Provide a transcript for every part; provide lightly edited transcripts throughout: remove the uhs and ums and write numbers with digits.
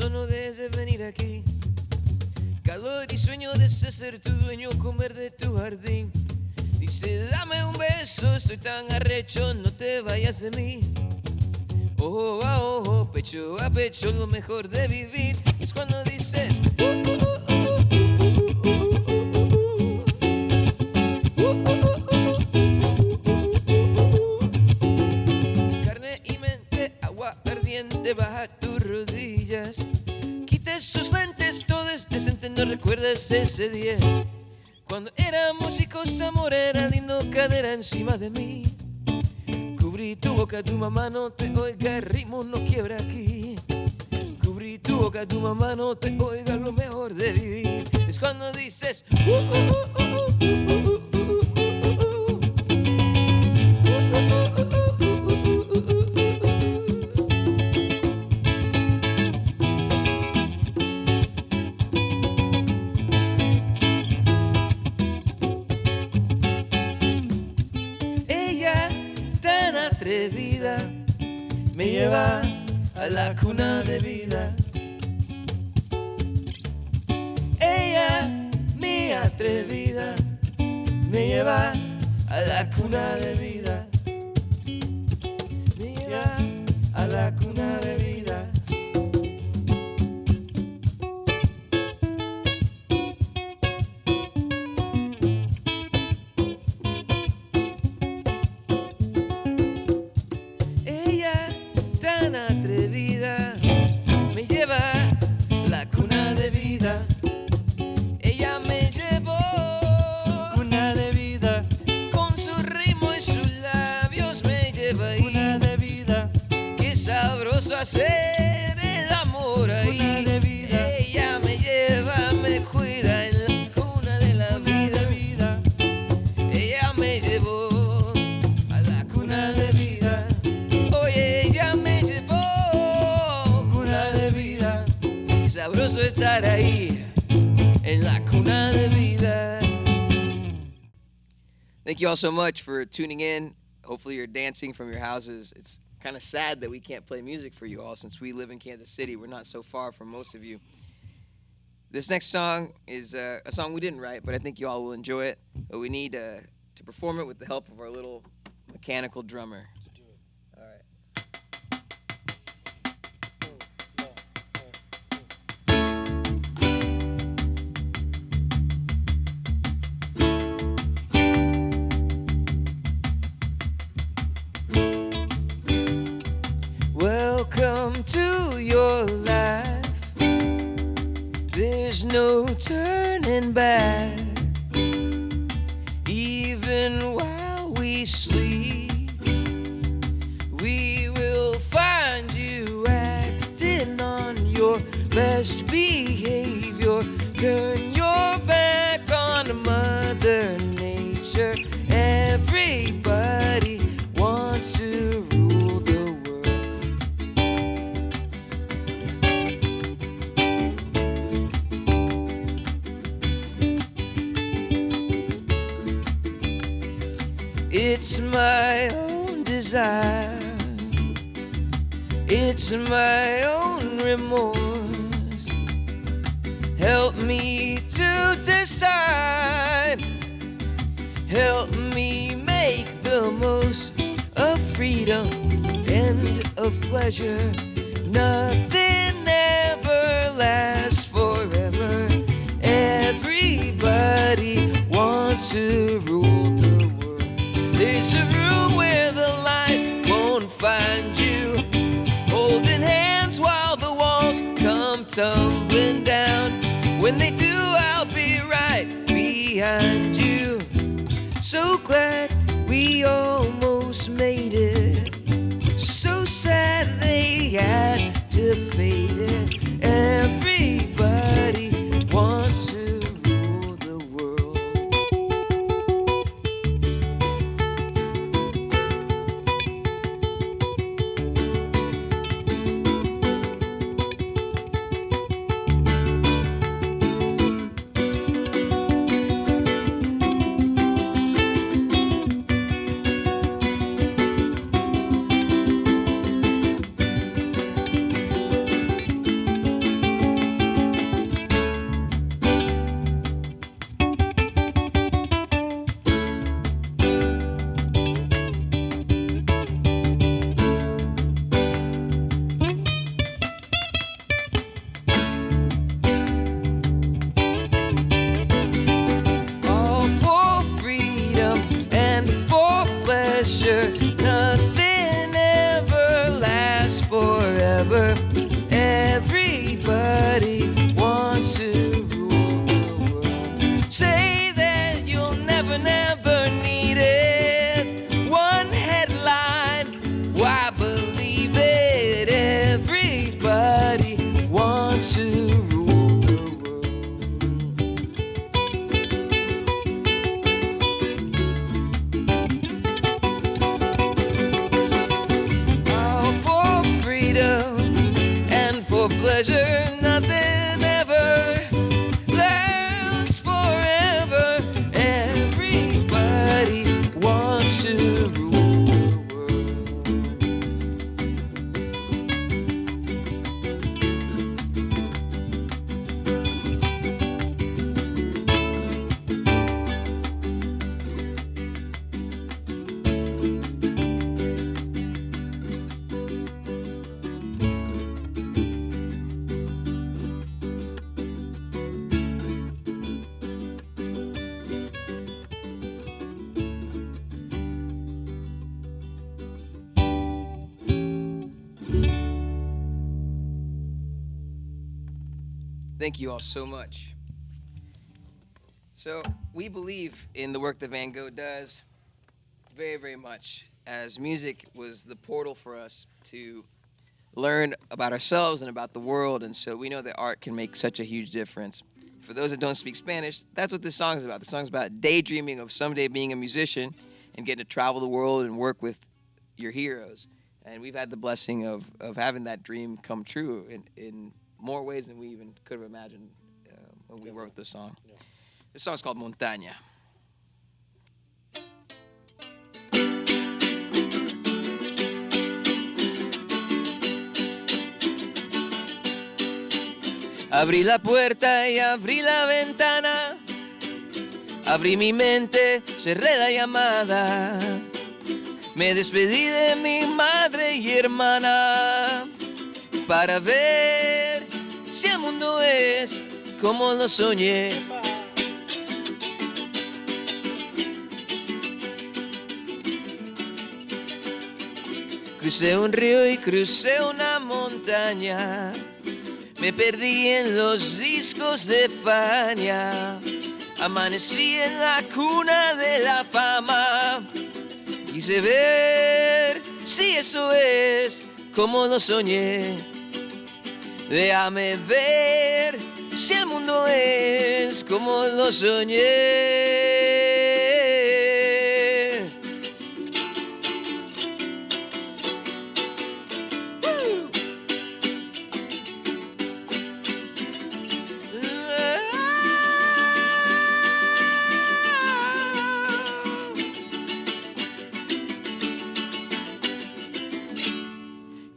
eso no debes de venir aquí. Calor y sueño de ser tu dueño, comer de tu jardín. Dice, dame un beso, estoy tan arrecho, no te vayas de mí. Ojo a ojo, pecho a pecho, lo mejor de vivir es cuando dices carne y mente, agua ardiente, baja tus rodillas. Quita esos lentes, todo es decente, no recuerdas ese día. Cuando éramos chicos, amor, era lindo, cadera encima de mí. Cubrí tu boca, tu mamá no te oiga, el ritmo no quiebra aquí. Cubrí tu boca, tu mamá no te oiga, lo mejor de vivir es cuando dices ella tan atrevida me lleva a la cuna de vida. Ella, mi atrevida, me lleva a la cuna de vida. Me lleva a la cuna de vida. Ella tan atrevida me lleva a la cuna de vida. Ella me llevó cuna de vida, con su ritmo y sus labios me lleva ahí. Cuna de vida, qué sabroso hacer el amor ahí. Cuna de vida, ella me lleva, me cuida en la cuna de la vida. Ella me llevó a la cuna de vida. Oye, ella me llevó cuna de vida. Qué sabroso estar ahí en la cuna de vida. Thank you all so much for tuning in. Hopefully you're dancing from your houses. It's kind of sad that we can't play music for you all since we live in Kansas City. We're not so far from most of you. This next song is a song we didn't write, but I think you all will enjoy it. But we need to perform it with the help of our little mechanical drummer. Let's do it. All right. Welcome to your life. There's no turning back. Even while we sleep, we will find you acting on your best behavior. Turn your back on Mother Nature. Everybody wants to rule the world. It's my own desire. It's my own remorse. Help me to decide. Help me make the most of freedom and of pleasure. Nothing ever lasts forever. Everybody wants to rule the world. There's a room where the light won't find you. Holding hands while the walls come tumbling down. When they do, I'll be right behind you. So glad we almost made it. So sad they had to fade it. Everybody wants to rule the world. never, never needed one headline. Why believe it? Everybody wants to rule the world. All for freedom and for pleasure, nothing ever lasts forever. Everybody wants to rule the world. Thank you all so much. So we believe in the work that Van Gogh does very, very much, as music was the portal for us to learn about ourselves and about the world, and so we know that art can make such a huge difference. For those that don't speak Spanish, that's what this song is about. The song is about daydreaming of someday being a musician and getting to travel the world and work with your heroes. And we've had the blessing of having that dream come true in more ways than we even could have imagined when we wrote this song. Yeah. This song is called Montaña. Abrí la puerta y abrí la ventana, abrí mi mente, cerré la llamada, me despedí de mi madre y hermana para ver si el mundo es como lo soñé. Crucé un río y crucé una montaña, me perdí en los discos de Fania, amanecí en la cuna de la fama, quise ver si eso es como lo soñé. Déjame ver si el mundo es como lo soñé.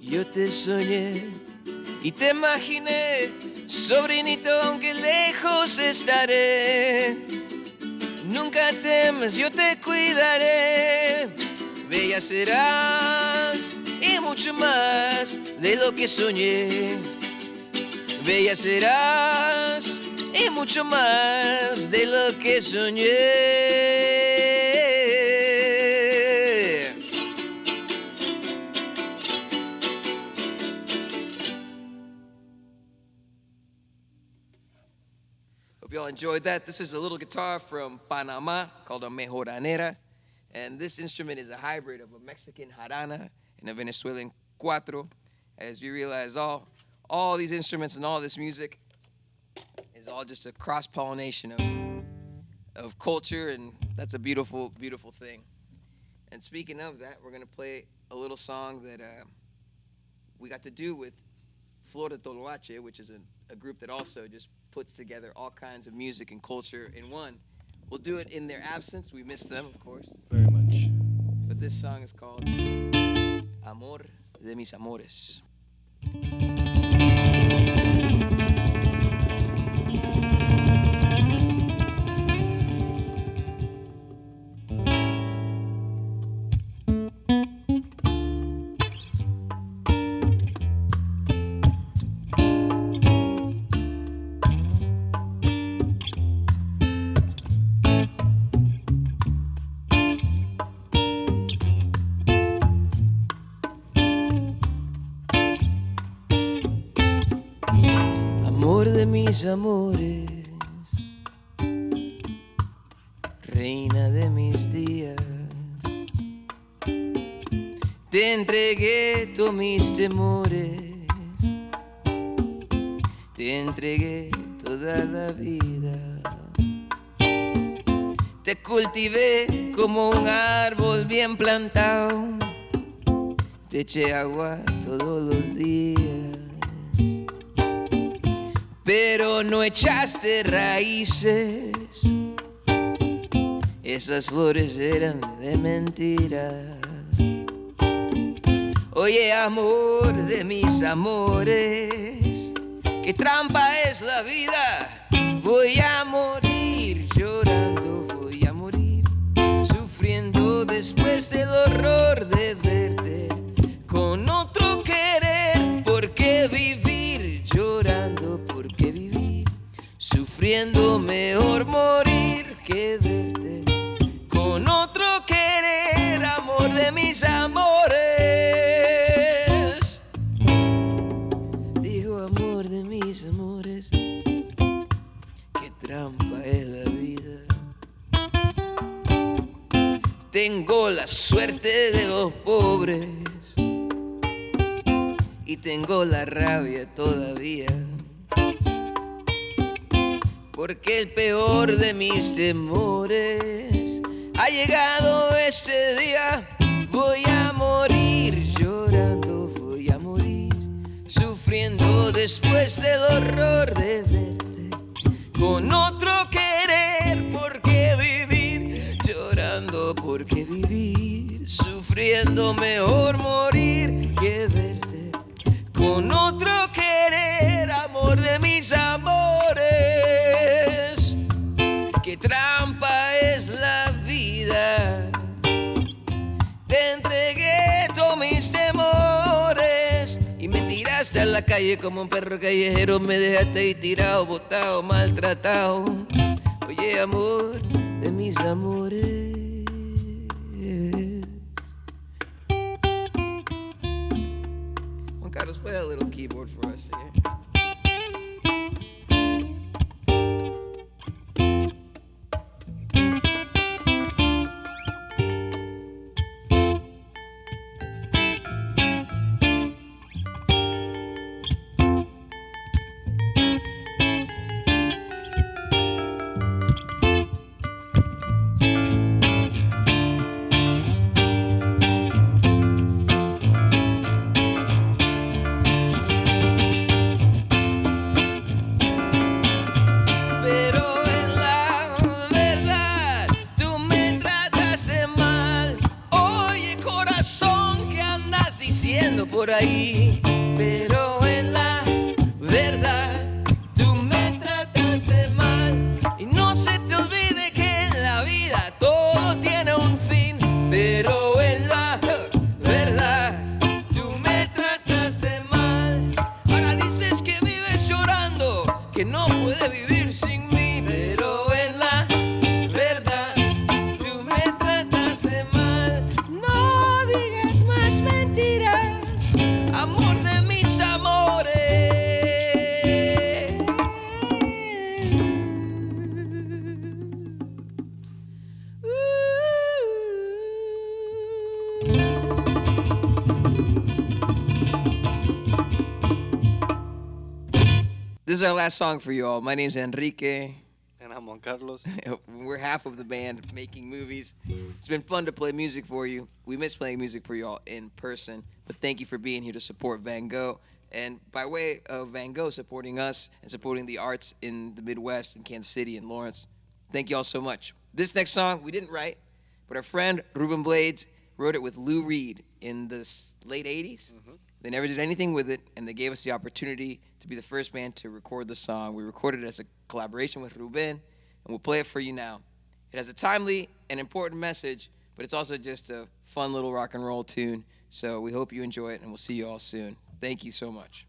Yo te soñé y te imaginé, sobrinito, aunque lejos estaré. Nunca temas, yo te cuidaré. Bella serás y mucho más de lo que soñé. Bella serás y mucho más de lo que soñé. Hope y'all enjoyed that. This is a little guitar from Panama called a mejoranera. And this instrument is a hybrid of a Mexican jarana and a Venezuelan cuatro. As you realize, all these instruments and all this music is all just a cross-pollination of culture, and that's a beautiful, beautiful thing. And speaking of that, we're going to play a little song that we got to do with Flor de Toloache, which is a group that also just puts together all kinds of music and culture in one. We'll do it in their absence. We miss them, of course. Very much. But this song is called Amor de mis amores. Amor de mis amores, reina cuna de mis días. Te entregué todos mis temores, te entregué toda la vida. Te cultivé como un árbol bien plantado, te eché agua todos los días. Pero no echaste raíces, esas flores eran de mentira. Oye, amor de mis amores, qué trampa es la vida. Voy a morir llorando, voy a morir sufriendo después del horror de verte con otro querer. ¿Por qué vivir llorando? ¿Por qué vivir sufriendo? Mejor morir que verte con otro querer, amor de mis amores. Digo, amor de mis amores, qué trampa es la vida. Tengo la suerte de los pobres y tengo la rabia todavía, porque el peor de mis temores ha llegado este día. Voy a morir llorando, voy a morir sufriendo después del horror de verte con otro querer. ¿Por qué vivir llorando? ¿Por qué vivir sufriendo? Mejor morir que verte con otro querer, amor de mis amores. Qué trampa es la vida. Te entregué todos mis temores y me tiraste a la calle como un perro callejero. Me dejaste ahí tirado, botado, maltratado. Oye, amor de mis amores. Juan Carlos, play that little keyboard for us here. Por ahí, pero en la verdad tú me trataste mal. Y no se te olvide que en la vida todo tiene un fin, pero en la verdad tú me trataste mal. Ahora dices que vives llorando, que no puedes vivir sin mí, pero en la verdad tú me trataste mal. No digas más mentiras, amor de mis amores. This is our last song for you all. My name's Enrique. And I'm Juan Carlos. We're half of the band making movies. It's been fun to play music for you. We miss playing music for you all in person, but thank you for being here to support Van Gogh. And by way of Van Gogh supporting us and supporting the arts in the Midwest, in Kansas City and Lawrence, thank you all so much. This next song we didn't write, but our friend Ruben Blades wrote it with Lou Reed in the late 80s. Mm-hmm. They never did anything with it, and they gave us the opportunity to be the first band to record the song. We recorded it as a collaboration with Ruben, and we'll play it for you now. It has a timely and important message, but it's also just a fun little rock and roll tune. So we hope you enjoy it, and we'll see you all soon. Thank you so much.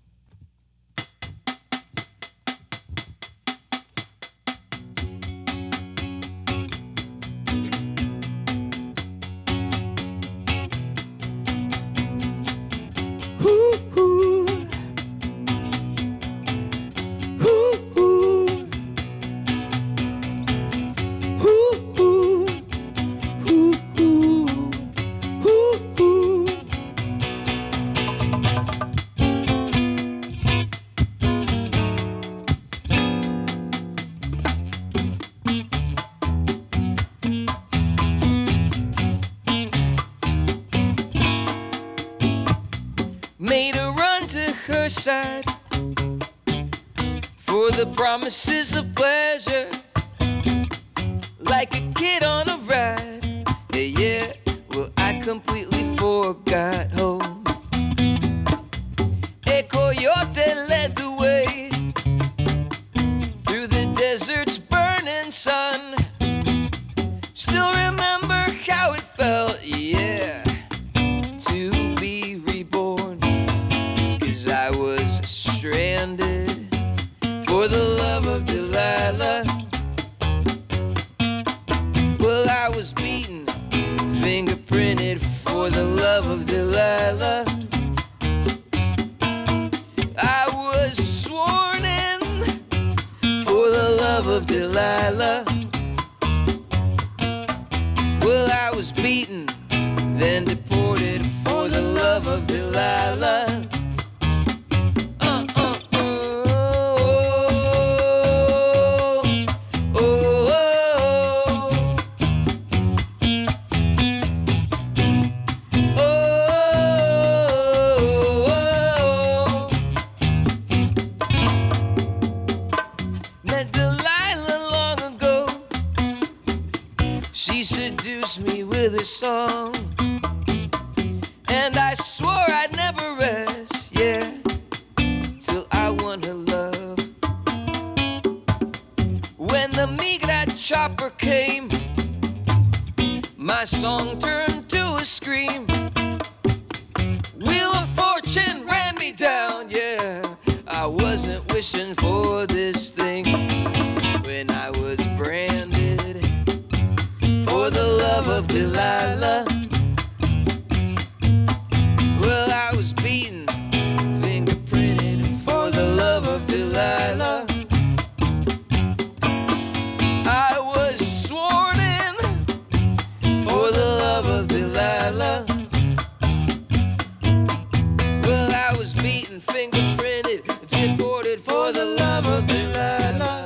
your side for the promises of pleasure, like a kid on a ride. Yeah, yeah, well, I completely forgot home. A coyote led the way through the desert's burning sun. Still remember how it felt, yeah, to be reborn. 'Cause I was stranded for the love of Delilah. Well, I was beaten, fingerprinted for the love of Delilah. I was sworn in for the love of Delilah. Well, I was beaten, then deported for the love of Delilah. Met Delilah long ago. She seduced me with her song, and I swore I'd never rest, yeah, till I won her love. When the migra chopper came, my song turned to a scream. Wheel of Fortune ran me down, yeah. I wasn't wishing for this thing when I was branded for the love of Delilah. Well, I was beaten, fingerprinted for the love of Delilah. I was sworn in for the love of Delilah. Well, I was beaten, fingerprinted, deported for the love of Delilah.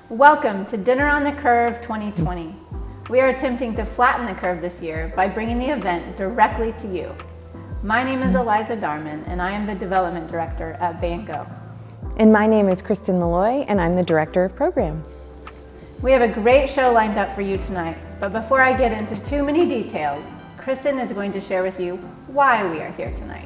Welcome to Dinner on the Curve 2020. We are attempting to flatten the curve this year by bringing the event directly to you. My name is Eliza Darman, and I am the Development Director at Van Gogh. And my name is Kristen Malloy, and I'm the Director of Programs. We have a great show lined up for you tonight, but before I get into too many details, Kristen is going to share with you why we are here tonight.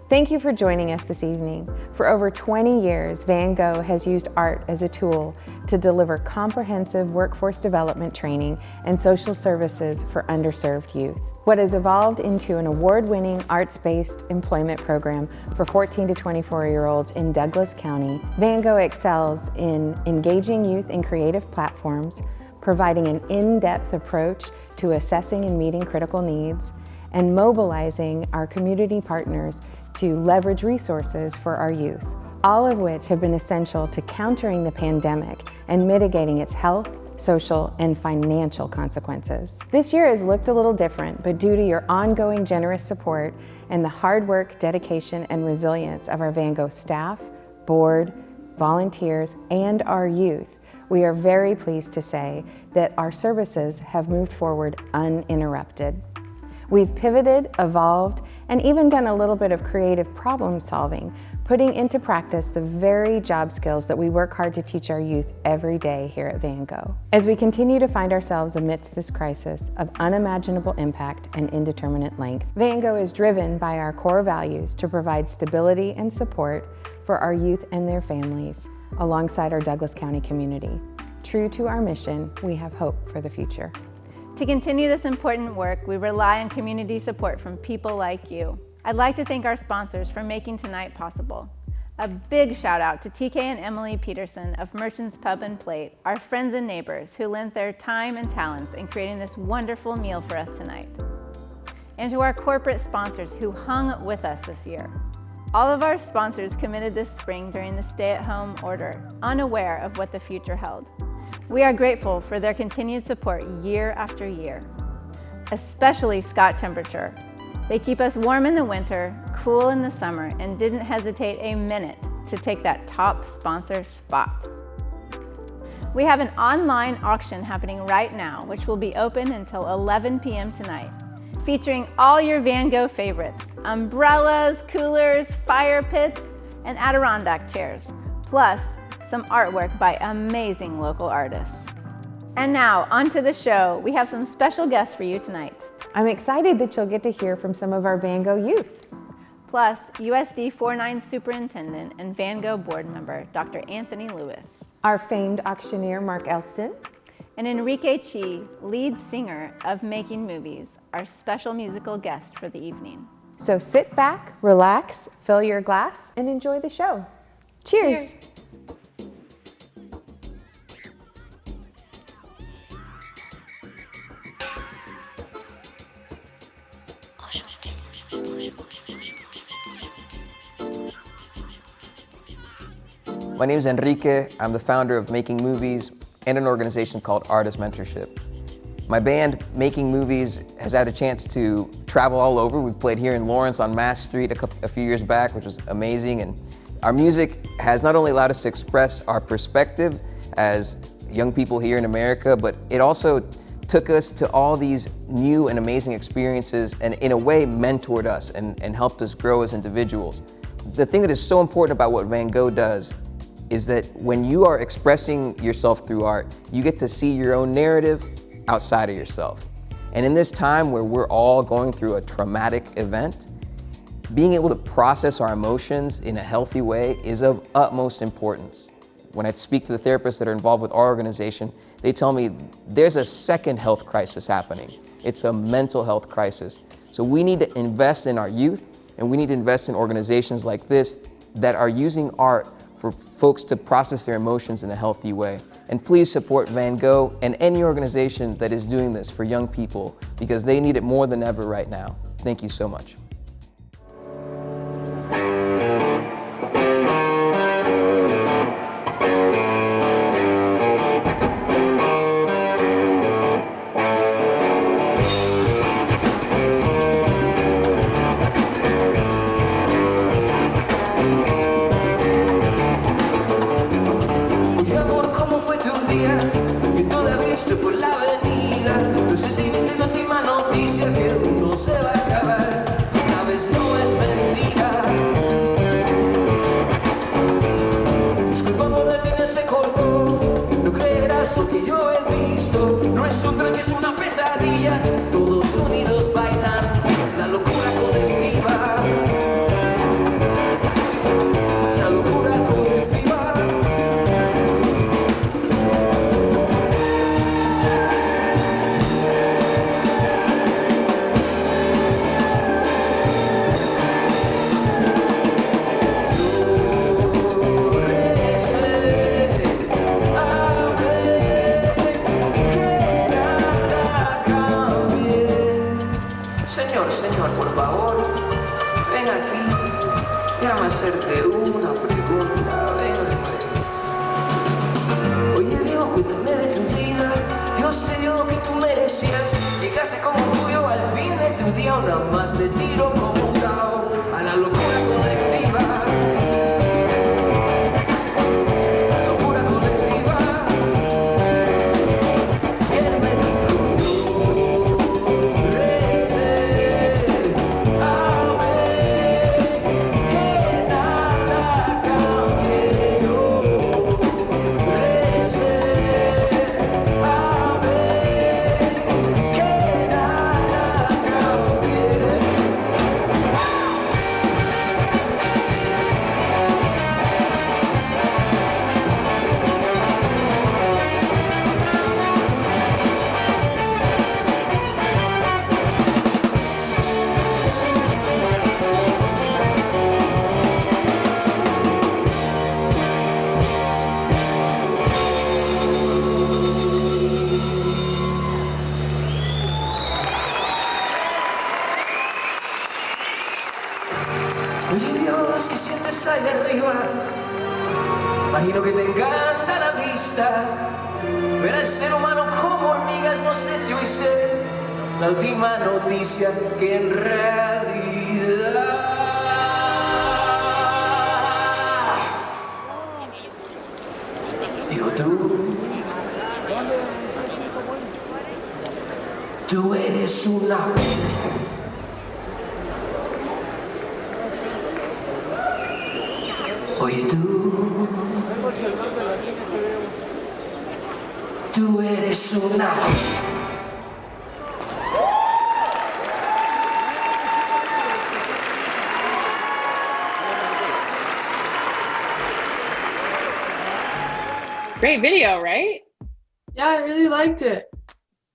Thank you for joining us this evening. For over 20 years, Van Gogh has used art as a tool to deliver comprehensive workforce development training and social services for underserved youth. What has evolved into an award-winning arts-based employment program for 14 to 24-year-olds in Douglas County, Van Gogh excels in engaging youth in creative platforms, providing an in-depth approach to assessing and meeting critical needs, and mobilizing our community partners to leverage resources for our youth, all of which have been essential to countering the pandemic and mitigating its health, social, and financial consequences. This year has looked a little different, but due to your ongoing generous support and the hard work, dedication, and resilience of our Van Gogh staff, board, volunteers, and our youth, we are very pleased to say that our services have moved forward uninterrupted. We've pivoted, evolved, and even done a little bit of creative problem solving, putting into practice the very job skills that we work hard to teach our youth every day here at Van Gogh. As we continue to find ourselves amidst this crisis of unimaginable impact and indeterminate length, Van Gogh is driven by our core values to provide stability and support for our youth and their families, alongside our Douglas County community. True to our mission, we have hope for the future. To continue this important work, we rely on community support from people like you. I'd like to thank our sponsors for making tonight possible. A big shout out to TK and Emily Peterson of Merchants Pub and Plate, our friends and neighbors who lent their time and talents in creating this wonderful meal for us tonight. And to our corporate sponsors who hung with us this year. All of our sponsors committed this spring during the stay-at-home order, unaware of what the future held. We are grateful for their continued support year after year, especially Scott Temperature. They keep us warm in the winter, cool in the summer, and didn't hesitate a minute to take that top sponsor spot. We have an online auction happening right now, which will be open until 11 p.m. tonight, featuring all your Van Gogh favorites: umbrellas, coolers, fire pits, and Adirondack chairs, plus some artwork by amazing local artists. And now, onto the show. We have some special guests for you tonight. I'm excited that you'll get to hear from some of our Van Gogh youth. Plus, USD 49 Superintendent and Van Gogh Board Member, Dr. Anthony Lewis. Our famed auctioneer, Mark Elston. And Enrique Chi, lead singer of Making Movies, our special musical guest for the evening. So sit back, relax, fill your glass, and enjoy the show. Cheers. Cheers. My name is Enrique. I'm the founder of Making Movies and an organization called Artist Mentorship. My band, Making Movies, has had a chance to travel all over. We've played here in Lawrence on Mass Street a few years back, which was amazing. And our music has not only allowed us to express our perspective as young people here in America, but it also took us to all these new and amazing experiences and in a way mentored us and helped us grow as individuals. The thing that is so important about what Van Gogh does is that when you are expressing yourself through art, you get to see your own narrative outside of yourself. And in this time where we're all going through a traumatic event, being able to process our emotions in a healthy way is of utmost importance. When I speak to the therapists that are involved with our organization, they tell me there's a second health crisis happening. It's a mental health crisis. So we need to invest in our youth, and we need to invest in organizations like this that are using art for folks to process their emotions in a healthy way. And please support Van Gogh and any organization that is doing this for young people, because they need it more than ever right now. Thank you so much. Mi amor, ¿cómo fue tu día? Imagino que te encanta la vista, ver al ser humano como hormigas, no sé si oíste la última noticia que en realidad digo tú eres una. Oye tú eres una. Great video, right? Yeah, I really liked it.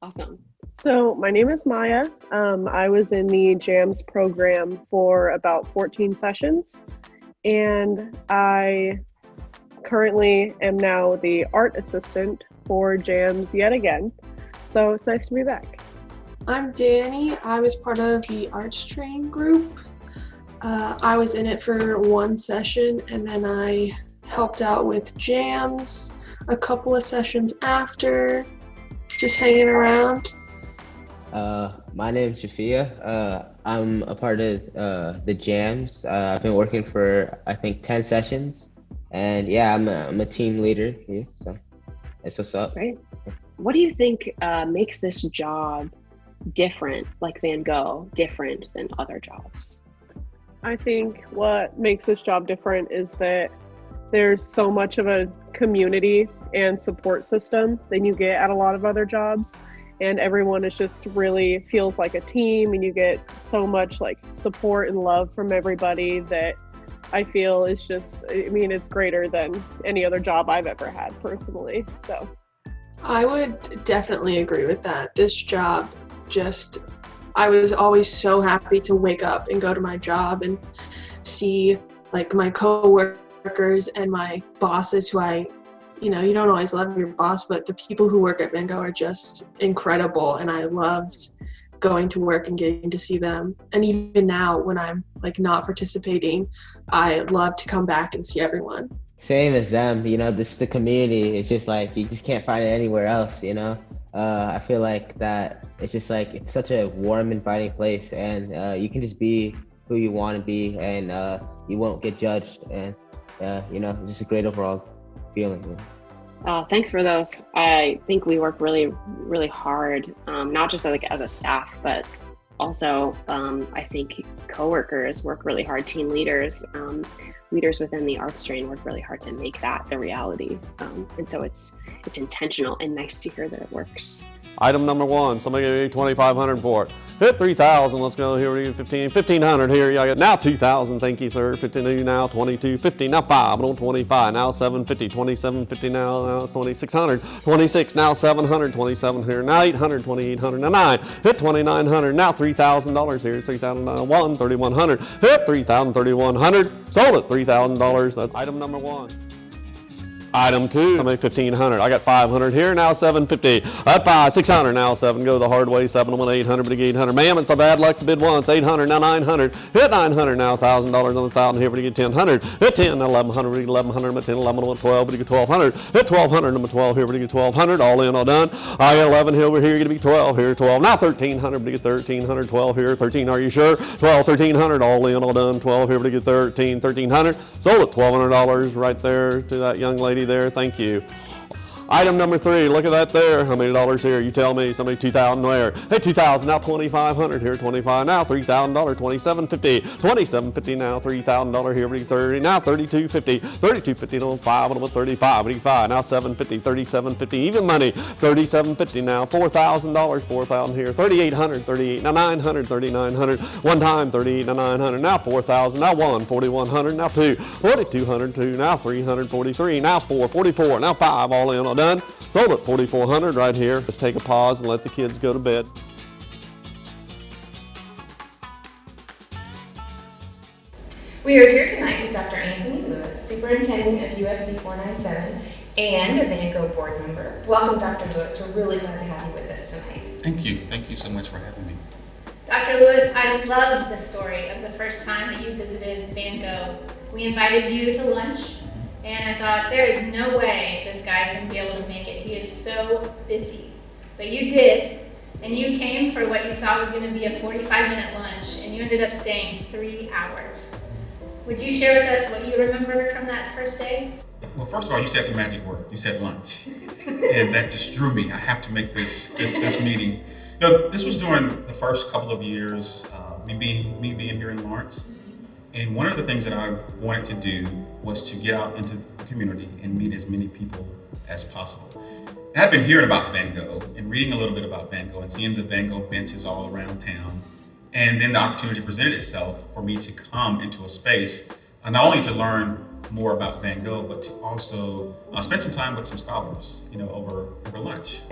Awesome. So my name is Maya. I was in the JAMS program for about 14 sessions, and I currently am now the art assistant for JAMS yet again. So it's nice to be back. I'm Danny. I was part of the arts training group. I was in it for one session, and then I helped out with JAMS a couple of sessions after, just hanging around. My name is Jafia. I'm a part of the JAMS. I've been working for, I think, 10 sessions. And yeah, I'm a team leader here, so that's what's up. Great. What do you think makes this job different, like Van Gogh, different than other jobs? I think what makes this job different is that there's so much of a community and support system than you get at a lot of other jobs. And everyone is just really feels like a team, and you get so much like support and love from everybody that I feel is just, I mean, it's greater than any other job I've ever had personally. So I would definitely agree with that. This job I was always so happy to wake up and go to my job and see like my coworkers and my bosses who you don't always love your boss, but the people who work at Van Gogh are just incredible. And I loved going to work and getting to see them. And even now when I'm like not participating, I love to come back and see everyone. Same as them, this is the community. It's just like, you just can't find it anywhere else, I feel like that it's just like, it's such a warm, inviting place, and you can just be who you want to be, and you won't get judged, and it's just a great overall feeling. Thanks for those. I think we work really, really hard, not just like as a staff, but also I think coworkers work really hard, team leaders, leaders within the arts train work really hard to make that the reality. And so it's intentional and nice to hear that it works. Item number one, somebody gave me 2,500 for it. Hit 3,000, let's go here, we get 1,500 here, I got now 2,000, thank you sir, 52 now, 22.50, now 5, on 25, now 750, 27.50 now 2,600, 26, now 700, 27 here, now 800, 2,800, now 9, hit 2,900, now $3,000 here, 3,001, 3,100, hit 3,000, 3,100, sold it, $3,000, that's item number one. Item two, somebody 1,500. I got 500 here, now 750. At 5, 600, now 7. Go the hard way, 7 1 800, but 800. Ma'am, it's a bad luck to bid once. 800, now 900. Hit 900, now $1,000 on 1,000 here, but you get 1,000. Hit 10, now 1,100, but you get 1,100, but 10, 11, 12, but you get 1,200. Hit 1,200, number 12 here, but you get 1,200. All in, all done. I got 11 here, over here, you're going to be 12 here, 12. Now 1,300, but you get 1,300. 12 here, 13, are you sure? 12, 1,300, all in, all done. 12 here, but you get 1,300. Sold it, $1,200 right there to that young lady there. Thank you. Item number three, look at that there. How many dollars here? You tell me. Somebody 2,000 there. Hey, 2,000 now 2,500 here. 25 now $3,000. 27.50. 27.50 now $3,000 here. 30 now 32.50. 32.50 on 5 on 35. 85 now 7.50. 37.50 even money. 37.50 now $4,000. 4,000 here. 3,800. 38 now 900. 3,900. One time 38 now 900. Now 4,000. Now 1. 4,100. Now 2. 4,200. 2 now 343. Now 4. 44. Now 5. All in. All done. Sold it, 4,400 right here. Let's take a pause and let the kids go to bed. We are here tonight with Dr. Anthony Lewis, Superintendent of USC 497 and a Van Gogh board member. Welcome, Dr. Lewis. We're really glad to have you with us tonight. Thank you. Thank you so much for having me. Dr. Lewis, I love the story of the first time that you visited Van Gogh. We invited you to lunch, and I thought, there is no way this guy's going to be able to make it. He is so busy. But you did, and you came for what you thought was going to be a 45-minute lunch, and you ended up staying 3 hours. Would you share with us what you remember from that first day? Well, first of all, you said the magic word. You said lunch. And that just drew me. I have to make this meeting. This was during the first couple of years, me being here in Lawrence. And one of the things that I wanted to do was to get out into the community and meet as many people as possible. And I'd been hearing about Van Gogh and reading a little bit about Van Gogh and seeing the Van Gogh benches all around town. And then the opportunity presented itself for me to come into a space, not only to learn more about Van Gogh, but to also spend some time with some scholars, over lunch.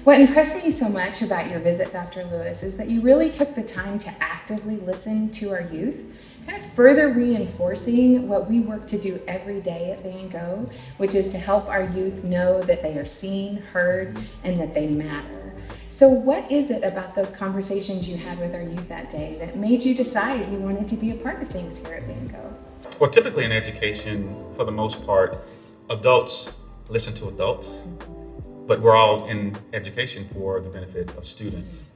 What impressed me so much about your visit, Dr. Lewis, is that you really took the time to actively listen to our youth, kind of further reinforcing what we work to do every day at Van Gogh, which is to help our youth know that they are seen, heard, and that they matter. So what is it about those conversations you had with our youth that day that made you decide you wanted to be a part of things here at Van Gogh? Well, typically in education, for the most part, adults listen to adults, but we're all in education for the benefit of students.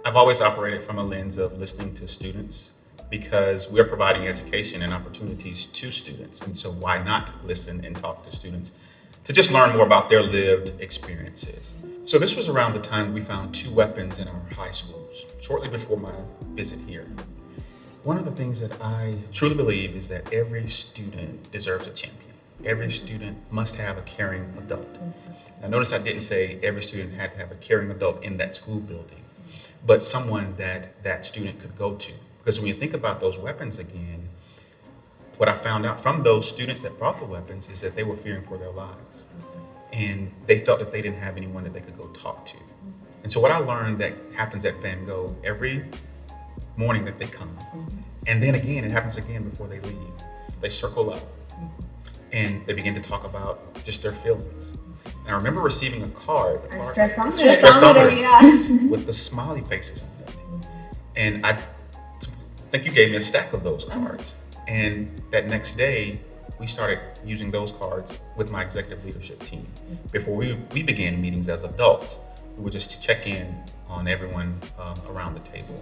I've always operated from a lens of listening to students because we're providing education and opportunities to students. And so why not listen and talk to students to just learn more about their lived experiences? So this was around the time we found 2 weapons in our high schools, shortly before my visit here. One of the things that I truly believe is that every student deserves a champion. Every student must have a caring adult. Now notice I didn't say every student had to have a caring adult in that school building, but someone that student could go to. Because when you think about those weapons again, what I found out from those students that brought the weapons is that they were fearing for their lives. And they felt that they didn't have anyone that they could go talk to. And so what I learned that happens at Van Gogh every morning that they come, and then again, it happens again before they leave. They circle up and they begin to talk about just their feelings. And I remember receiving a card. Stressometer, with the smiley faces on it. And I think you gave me a stack of those cards. And that next day, we started using those cards with my executive leadership team. Before we began meetings as adults, we would just check in on everyone around the table.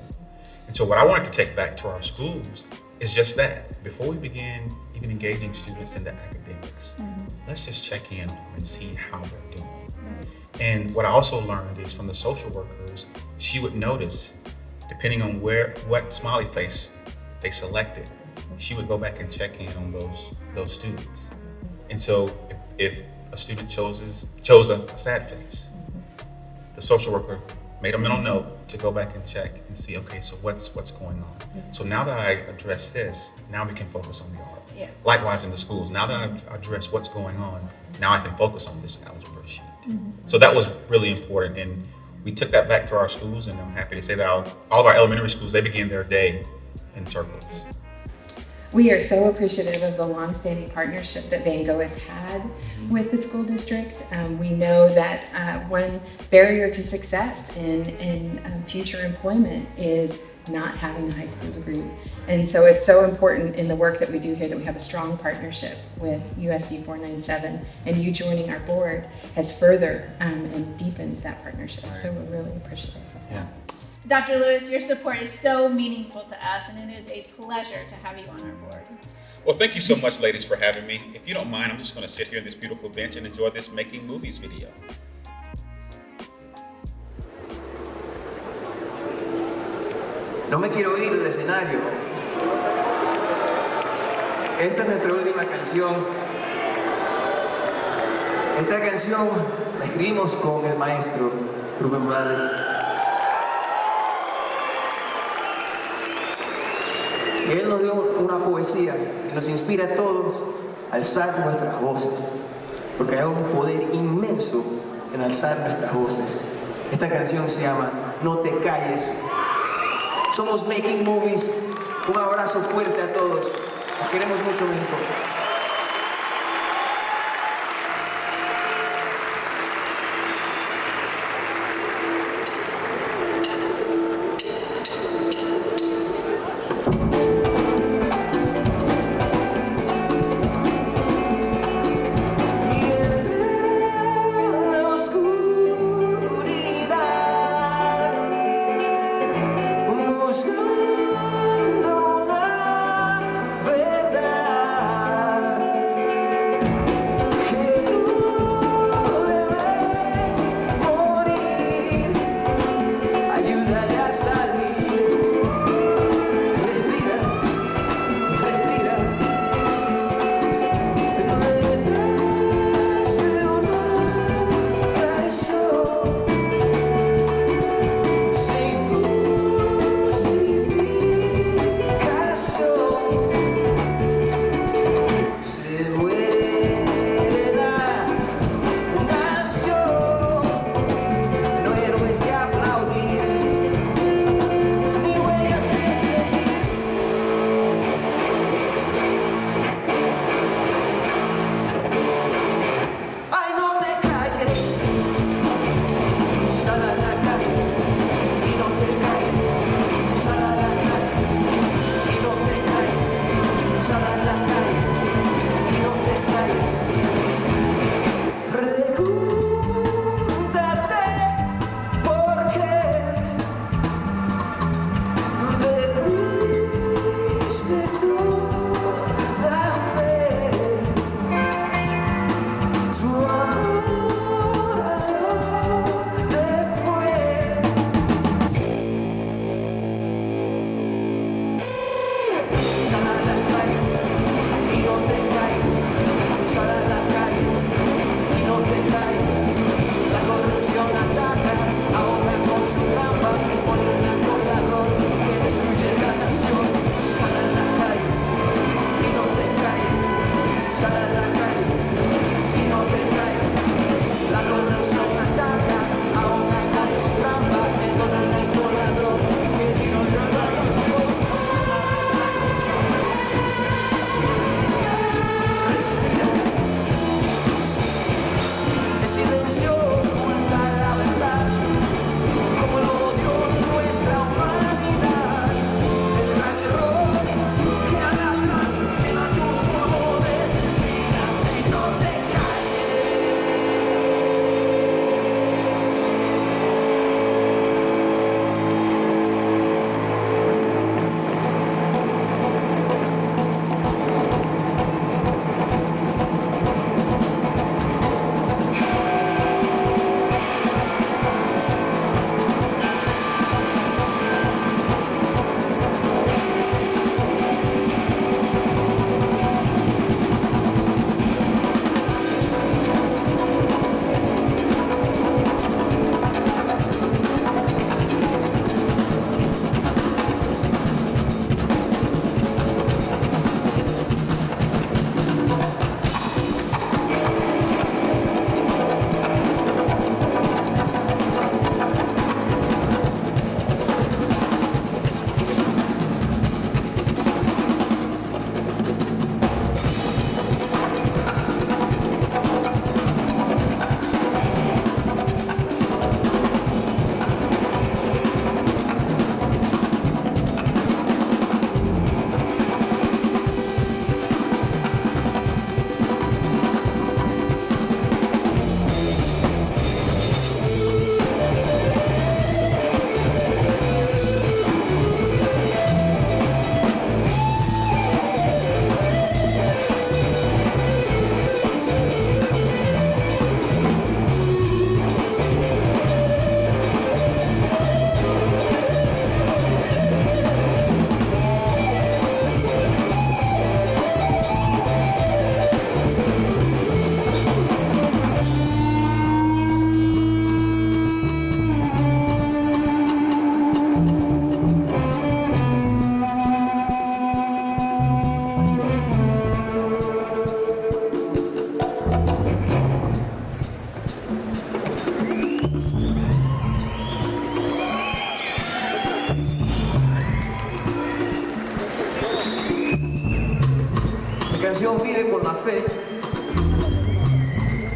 And so what I wanted to take back to our schools is just that. Before we begin even engaging students in the academics, let's just check in and see how they're doing. And what I also learned is from the social workers, she would notice, depending on what smiley face they selected, she would go back and check in on those students. And so if a student chose a sad face, the social worker made a mental note to go back and check and see, okay, so what's going on? So now that I address this, now we can focus on the art. Yeah. Likewise in the schools, now that I address what's going on, now I can focus on this algebra sheet. So that was really important, and we took that back to our schools, and I'm happy to say that all of our elementary schools, they began their day in circles. We are so appreciative of the long-standing partnership that Van Gogh has had with the school district. We know that one barrier to success in future employment is not having a high school degree. And so it's so important in the work that we do here that we have a strong partnership with USD 497, and you joining our board has further and deepened that partnership. Right. So we're really appreciative of that. Yeah. Dr. Lewis, your support is so meaningful to us, and it is a pleasure to have you on our board. Well, thank you so much, ladies, for having me. If you don't mind, I'm just going to sit here on this beautiful bench and enjoy this Making Movies video. No me quiero ir del escenario. Esta es nuestra última canción. Esta canción la escribimos con el maestro Rubén Morales. Él nos dio una poesía que nos inspira a todos a alzar nuestras voces, porque hay un poder inmenso en alzar nuestras voces. Esta canción se llama No te calles. Somos Making Movies. Un abrazo fuerte a todos. Los queremos mucho, México.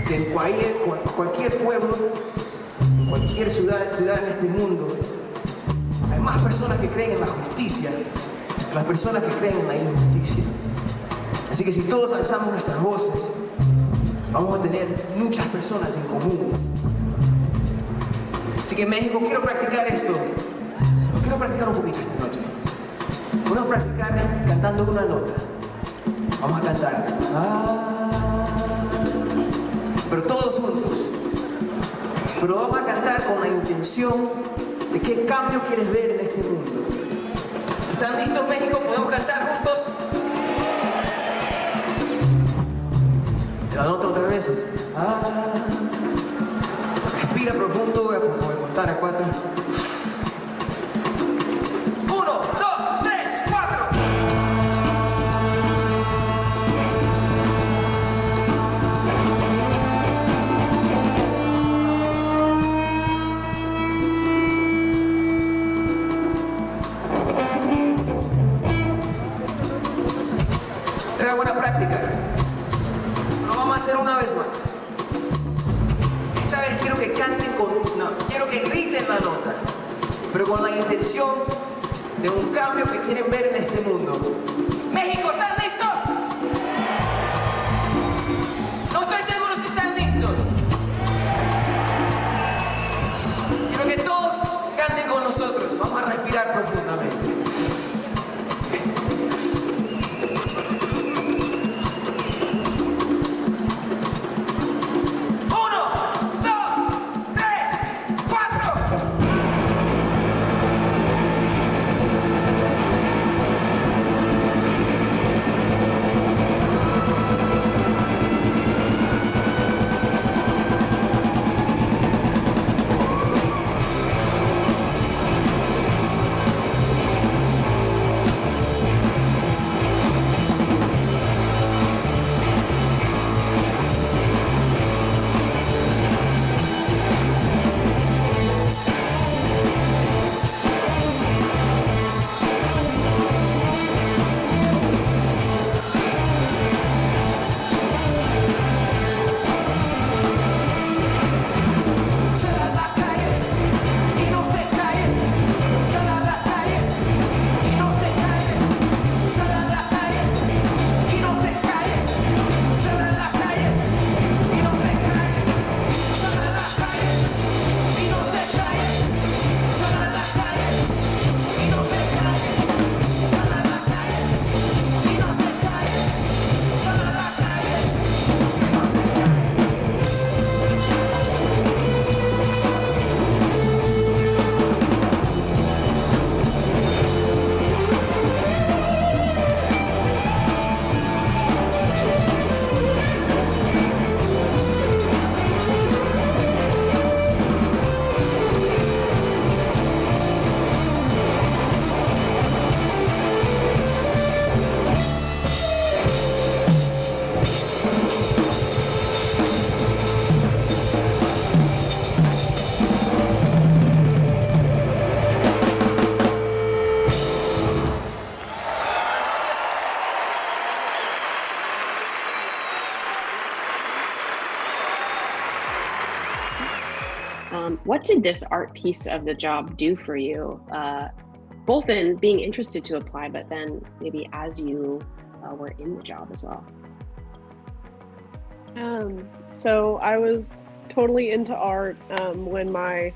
que en cualquier pueblo, en cualquier ciudad en este mundo, hay más personas que creen en la justicia que las personas que creen en la injusticia. Así que si todos alzamos nuestras voces, vamos a tener muchas personas en común. Así que en México quiero practicar esto. Quiero practicar un poquito esta noche. Vamos a practicar cantando una nota. Vamos a cantar. Pero todos juntos. Pero vamos a cantar con la intención de qué cambio quieres ver en este mundo. ¿Están listos, México? ¿Podemos cantar juntos? La nota otra vez. Respira profundo, voy a contar a 4. 1, 2, 3, 4. Era buena práctica. Lo vamos a hacer una vez más. Esta vez quiero que canten quiero que griten la nota, pero con la intención de un cambio que quieren ver en este mundo. ¡México, están listos! No estoy seguro si están listos. Quiero que todos canten con nosotros. Vamos a respirar profundamente. What did this art piece of the job do for you, both in being interested to apply, but then maybe as you were in the job as well? So I was totally into art when my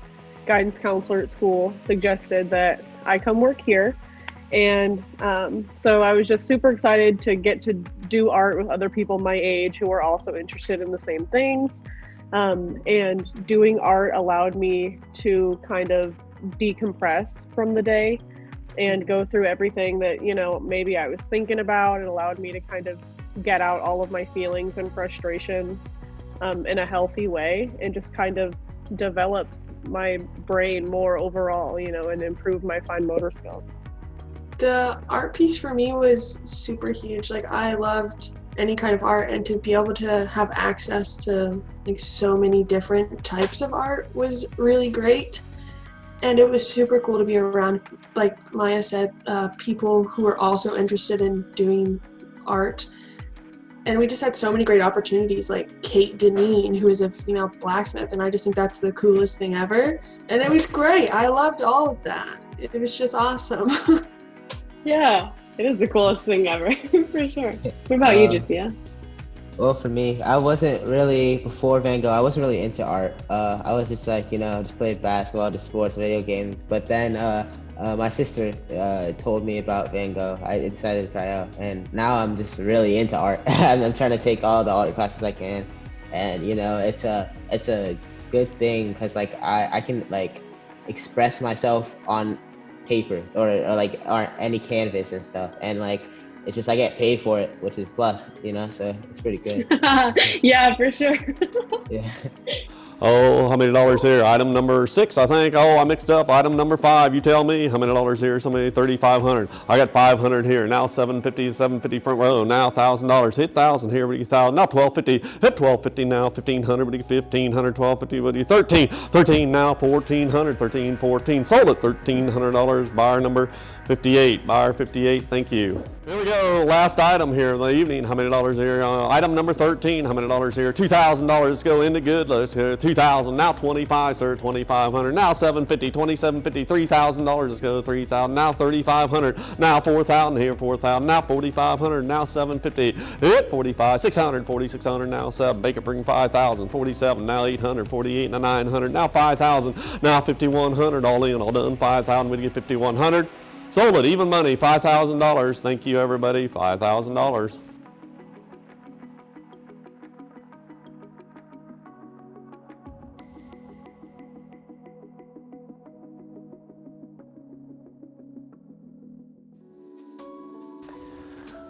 guidance counselor at school suggested that I come work here. And so I was just super excited to get to do art with other people my age who were also interested in the same things. And doing art allowed me to kind of decompress from the day and go through everything that, you know, maybe I was thinking about. It allowed me to kind of get out all of my feelings and frustrations in a healthy way and just kind of develop my brain more overall, you know, and improve my fine motor skills. The art piece for me was super huge. Like, I loved any kind of art, and to be able to have access to like so many different types of art was really great. And it was super cool to be around, like Maya said, people who are also interested in doing art. And we just had so many great opportunities, like Kate Deneen, who is a female blacksmith, and I just think that's the coolest thing ever. And it was great. I loved all of that. It was just awesome. Yeah, it is the coolest thing ever, for sure. What about you, Jafia? Well, for me, I wasn't really, before Van Gogh, I wasn't really into art. I was just like, just played basketball, just sports, video games. But then my sister told me about Van Gogh. I decided to try out. And now I'm just really into art. I'm trying to take all the art classes I can. And, it's a good thing because, like, I can, like, express myself on paper or any canvas and stuff. And, like, it's just I get paid for it, which is plus, so it's pretty good. Yeah, for sure. Yeah. Oh, how many dollars here? Item number 6, I think. Oh, I mixed up. Item number 5. You tell me. How many dollars here? Somebody 3,500. I got 500 here. Now 750 front row. Now $1,000. Hit 1,000 here. What do you 1,000? Now 1,250. Hit 1,250 now. 1,500. What do you 1,500? 1,250. What do you 13? 13 now. 1,400. 13, 14. Sold it. $1,300. Buyer number 58. Buyer 58. Thank you. Here we go. Last item here of the evening. How many dollars here? Item number 13. How many dollars here? $2,000. Let's go into good. Let's go. 2,000. Now 25, sir. 2,500. Now 750. 2,750. $3,000. Let's go. 3,000. Now 3,500. Now 4,000 here. 4,000. Now 4,500. Now 750. Hit 45. 600. 4,600. Now 7. Make it bring 5,000. 47. Now 800. 48. Now 900. Now 5,000. Now 5,100. All in. All done. 5,000. We get 5,100. Sold it, even money, $5,000. Thank you, everybody, $5,000.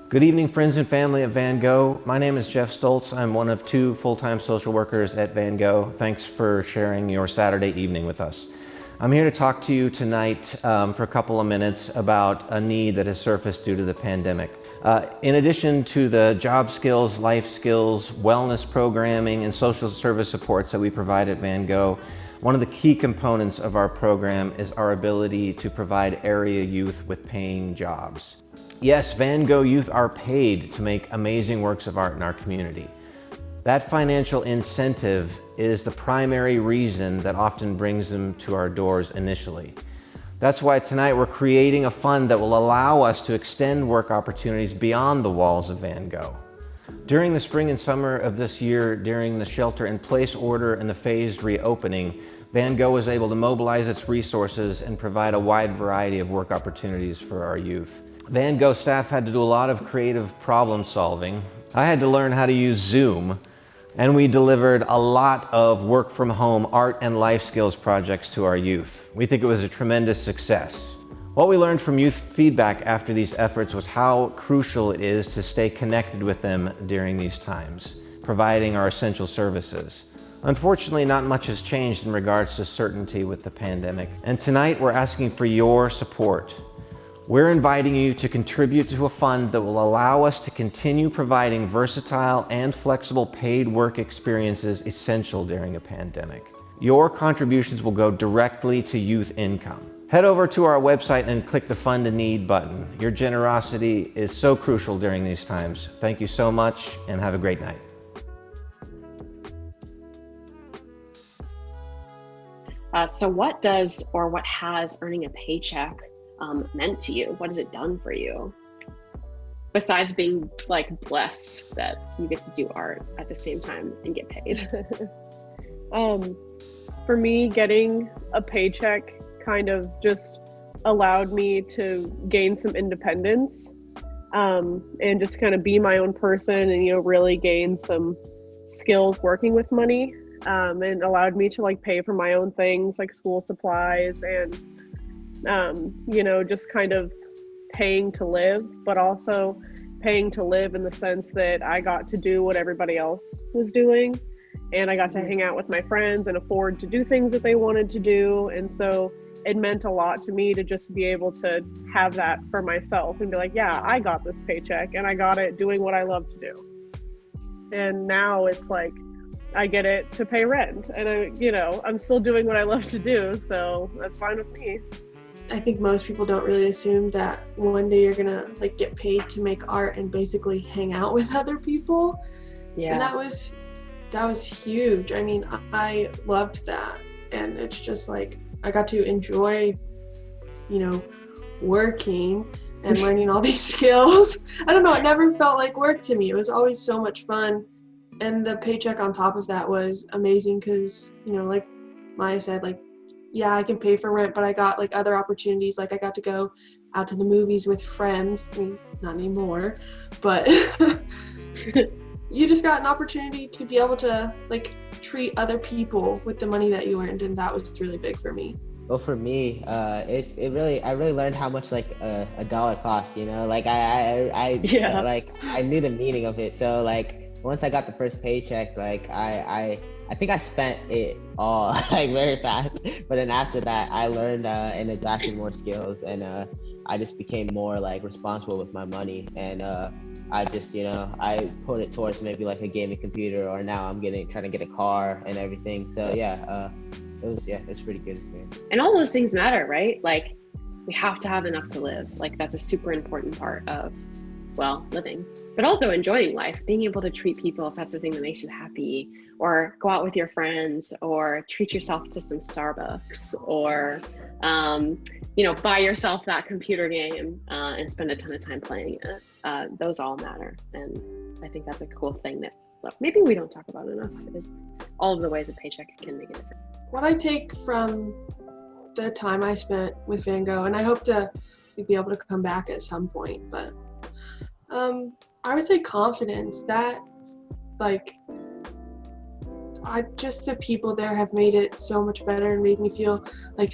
Good evening, friends and family of Van Gogh. My name is Jeff Stoltz. I'm one of 2 full-time social workers at Van Gogh. Thanks for sharing your Saturday evening with us. I'm here to talk to you tonight for a couple of minutes about a need that has surfaced due to the pandemic. In addition to the job skills, life skills, wellness programming, and social service supports that we provide at Van Gogh, one of the key components of our program is our ability to provide area youth with paying jobs. Yes, Van Gogh youth are paid to make amazing works of art in our community. That financial incentive is the primary reason that often brings them to our doors initially. That's why tonight we're creating a fund that will allow us to extend work opportunities beyond the walls of Van Gogh. During the spring and summer of this year, during the shelter-in-place order and the phased reopening, Van Gogh was able to mobilize its resources and provide a wide variety of work opportunities for our youth. Van Gogh staff had to do a lot of creative problem solving. I had to learn how to use Zoom. And we delivered a lot of work from home art and life skills projects to our youth. We think it was a tremendous success. What we learned from youth feedback after these efforts was how crucial it is to stay connected with them during these times, providing our essential services. Unfortunately, not much has changed in regards to certainty with the pandemic. And tonight we're asking for your support. We're inviting you to contribute to a fund that will allow us to continue providing versatile and flexible paid work experiences essential during a pandemic. Your contributions will go directly to youth income. Head over to our website and click the Fund a Need button. Your generosity is so crucial during these times. Thank you so much and have a great night. So what has earning a paycheck meant to you? What has it done for you? Besides being like blessed that you get to do art at the same time and get paid. For me, getting a paycheck kind of just allowed me to gain some independence and just kind of be my own person and, really gain some skills working with money and allowed me to like pay for my own things like school supplies and just kind of paying to live, but also paying to live in the sense that I got to do what everybody else was doing and I got to hang out with my friends and afford to do things that they wanted to do. And so it meant a lot to me to just be able to have that for myself and be like, yeah, I got this paycheck and I got it doing what I love to do. And now it's like, I get it to pay rent and I'm still doing what I love to do. So that's fine with me. I think most people don't really assume that one day you're gonna like get paid to make art and basically hang out with other people. Yeah. And that was huge. I mean, I loved that. And it's just like, I got to enjoy, you know, working and learning all these skills. I don't know, it never felt like work to me. It was always so much fun. And the paycheck on top of that was amazing because, you know, like Maya said, like, yeah, I can pay for rent, but I got like other opportunities. Like I got to go out to the movies with friends. I mean, not anymore, but you just got an opportunity to be able to like treat other people with the money that you earned, and that was really big for me. Well, for me, I really learned how much like a dollar costs. You know, like like I knew the meaning of it. So like once I got the first paycheck, like I think I spent it all like very fast. But then after that, I learned and adapted more skills, and I just became more like responsible with my money, and I just, you know, I put it towards maybe like a gaming computer, or now I'm trying to get a car and everything. So yeah, it's pretty good experience. And all those things matter, right? Like we have to have enough to live. Like that's a super important part of, well, living, but also enjoying life, being able to treat people if that's the thing that makes you happy, or go out with your friends, or treat yourself to some Starbucks, or, you know, buy yourself that computer game and spend a ton of time playing it. Those all matter. And I think that's a cool thing that maybe we don't talk about enough, is all of the ways a paycheck can make a difference. What I take from the time I spent with Van Gogh, and I hope to be able to come back at some point, but I would say confidence. That like the people there have made it so much better and made me feel like,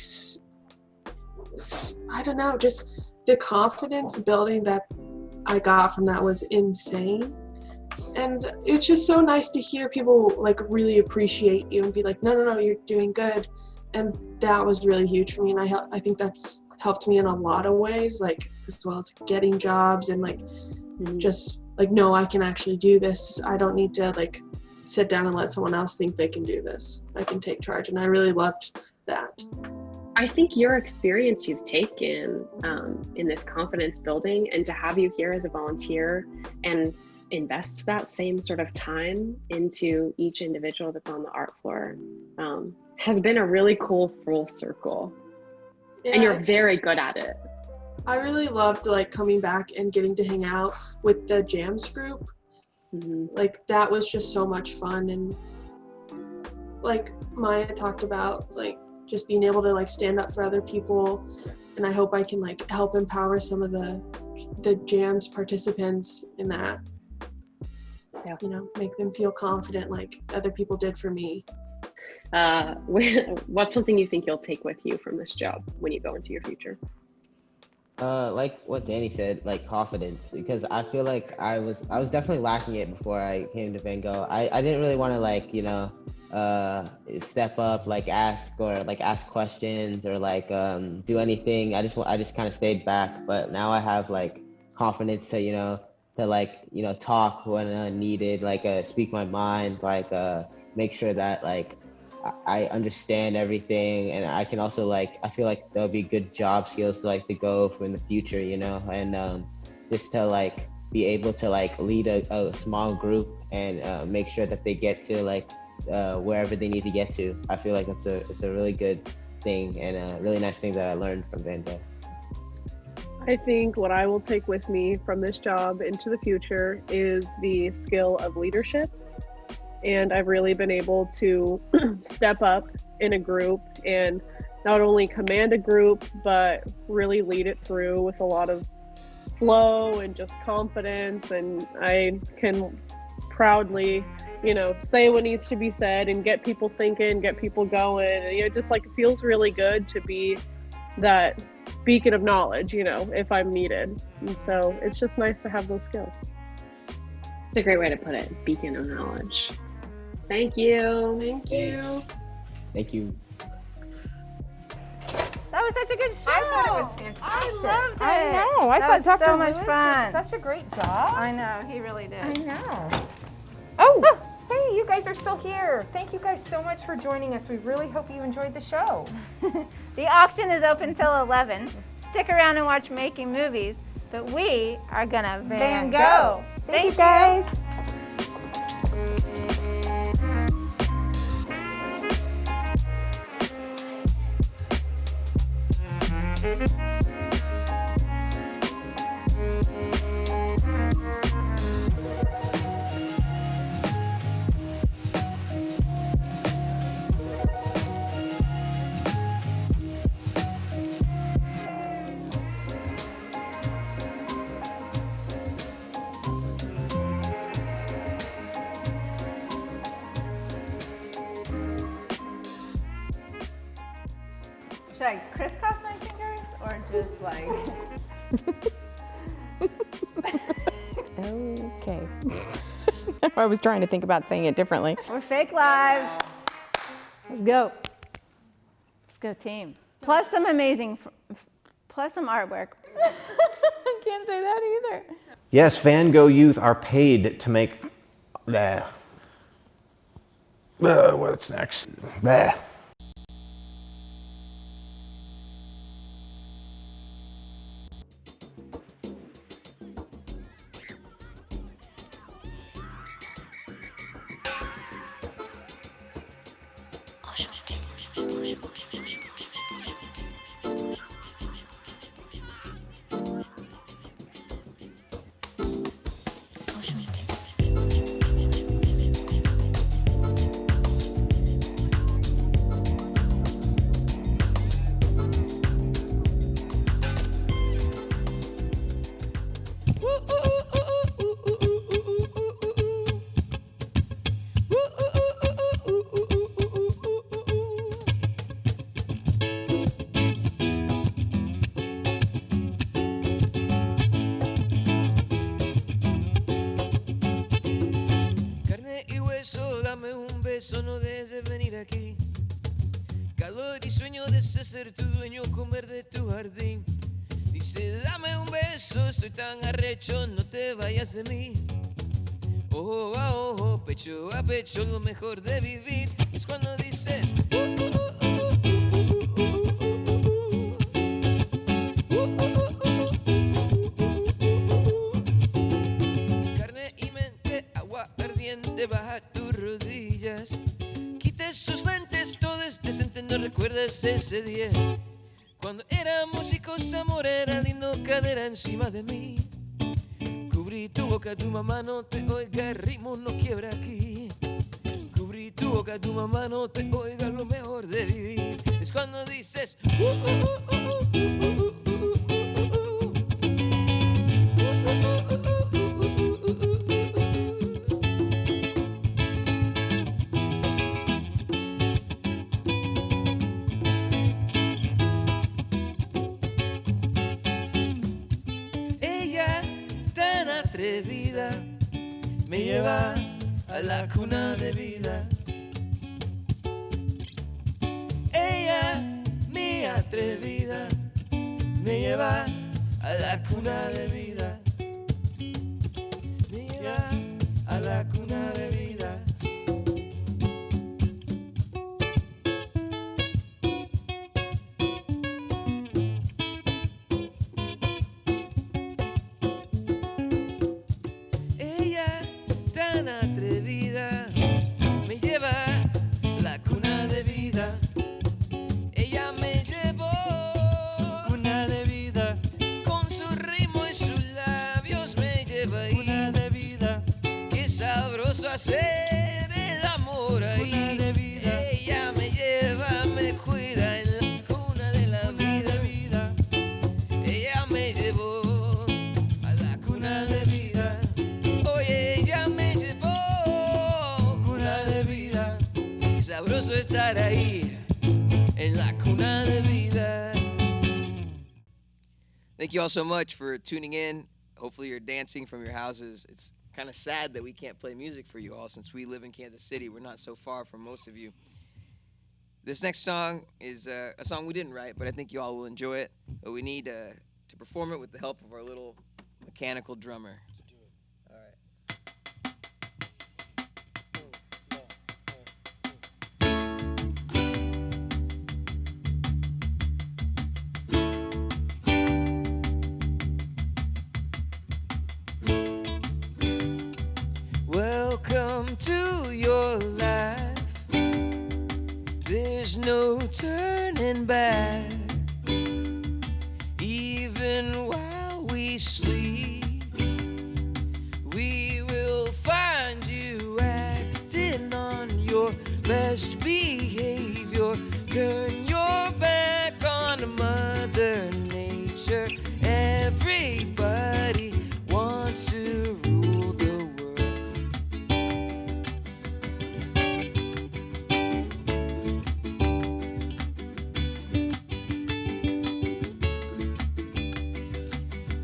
I don't know, just the confidence building that I got from that was insane. And it's just so nice to hear people like really appreciate you and be like, no, you're doing good. And that was really huge for me. And I think that's helped me in a lot of ways, like as well as getting jobs and like just like, no, I can actually do this. I don't need to like sit down and let someone else think they can do this. I can take charge. And I really loved that. I think your experience you've taken in this confidence building, and to have you here as a volunteer and invest that same sort of time into each individual that's on the art floor has been a really cool full circle. Yeah, and you're very good at it. I really loved like coming back and getting to hang out with the jams group. Like that was just so much fun. And like Maya talked about, like just being able to like stand up for other people, and I hope I can like help empower some of the jams participants in that. Yeah. You know, make them feel confident like other people did for me. What's something you think you'll take with you from this job when you go into your future? Like what Danny said, like confidence, because I feel like I was definitely lacking it before I came to Van Gogh. I didn't really want to like, you know, step up, like ask questions or like do anything. I just kind of stayed back, but now I have like confidence to, you know, talk when needed, like speak my mind, like make sure that like I understand everything, and I can also like, I feel like there'll be good job skills to like to go for in the future, you know, and just to like be able to like lead a small group and make sure that they get to like wherever they need to get to. I feel like it's a really good thing and a really nice thing that I learned from Van Gogh. I think what I will take with me from this job into the future is the skill of leadership. And I've really been able to step up in a group and not only command a group, but really lead it through with a lot of flow and just confidence. And I can proudly, you know, say what needs to be said and get people thinking, get people going. And, you know, just like it feels really good to be that beacon of knowledge, you know, if I'm needed. And so it's just nice to have those skills. It's a great way to put it, beacon of knowledge. Thank you. Thank you. Thank you. That was such a good show. I thought it was fantastic. I loved it. I know. I That thought was Dr. so much Lewis fun. did such a great job. I know, he really did. I know. Oh, hey, you guys are still here. Thank you guys so much for joining us. We really hope you enjoyed the show. The auction is open till 11. Stick around and watch Making Movies, but we are gonna Van Gogh. Thank you guys. Should I crisscross my fingers or just like? Okay. I was trying to think about saying it differently. We're fake live. Let's go. Let's go, team. Plus some amazing, plus some artwork. I can't say that either. Yes, Van Gogh youth are paid to make. What's next? Eso no debes venir aquí. Calor y sueño de ser tu dueño, comer de tu jardín. Dice, dame un beso, estoy tan arrecho, no te vayas de mí. Ojo a ojo, pecho a pecho, lo mejor de vivir es cuando dices carne y mente, agua ardiente, baja tus rodillas. Quita esos lentes, todo es decente, no recuerdas ese día. Cuando éramos chicos, amor era lindo, cadera encima de mí. Cubrí tu boca, tu mamá no te oiga, el ritmo no quiebra aquí. Cubrí tu boca, tu mamá no te oiga, lo mejor de vivir es cuando dices ella tan atrevida me lleva a la cuna de vida. Ella, mi atrevida, me lleva a la cuna de vida. Me lleva a la cuna de vida. Ella tan atrevida me lleva a la cuna de vida. Ella me llevó cuna de vida. Con su ritmo y sus labios me lleva ahí. Cuna de vida. Qué sabroso hacer el amor ahí. Cuna de vida. Ella me lleva, me cuida en la cuna de la vida. Ella me llevó a la cuna de vida. Oye, ella me llevó cuna de vida. Qué sabroso estar ahí en la cuna de vida. Thank you all so much for tuning in. Hopefully you're dancing from your houses. It's kind of sad that we can't play music for you all since we live in Kansas City. We're not so far from most of you. This next song is a song we didn't write, but I think you all will enjoy it. But we need to perform it with the help of our little mechanical drummer. All right. There's no turning back. Even while we sleep, we will find you acting on your best behavior. Turn your back on Mother Nature. Everybody wants to rule the world.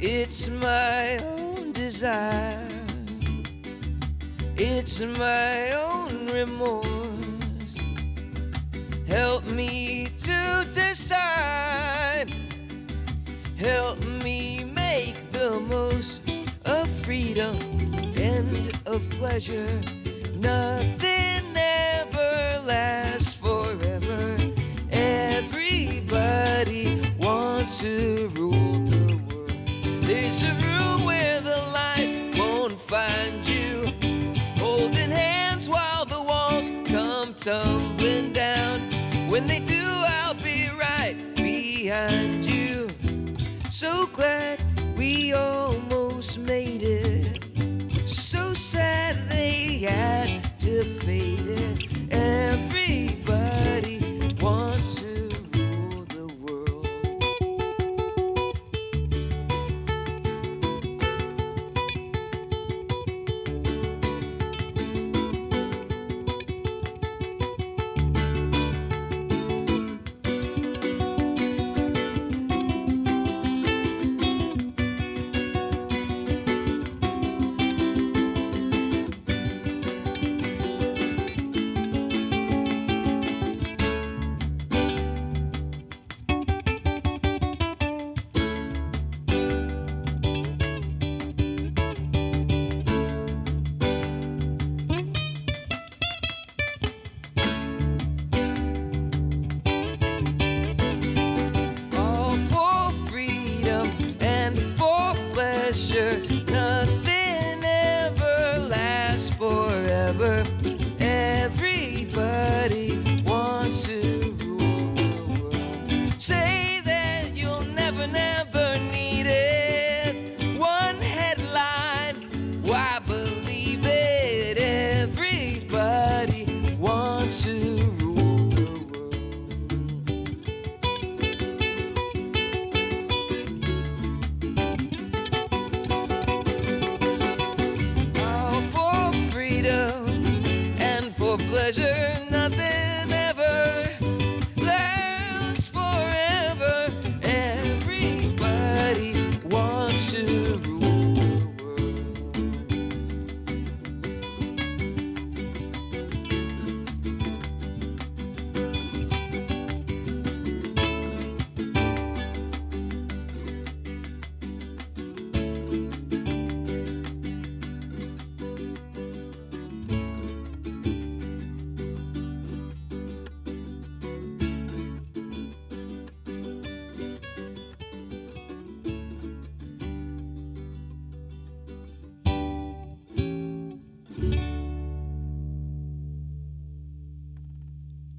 It's my own desire. It's my own remorse. Help me to decide. Help me make the most of freedom and of pleasure. Nothing ever lasts forever. Everybody wants to rule the world. There's a room where the light won't find you, holding hands while the walls come tumbling down. When they do, I'll be right behind you. So glad we almost made it. So sad they had to fade it. Everybody wants to rule the world. Nothing ever lasts forever. Everybody wants to rule the world. Say that you'll never, never need it. One headline, why believe it? Everybody wants to rule the world. Pleasure, nothing ever lasts forever. Everybody wants to rule the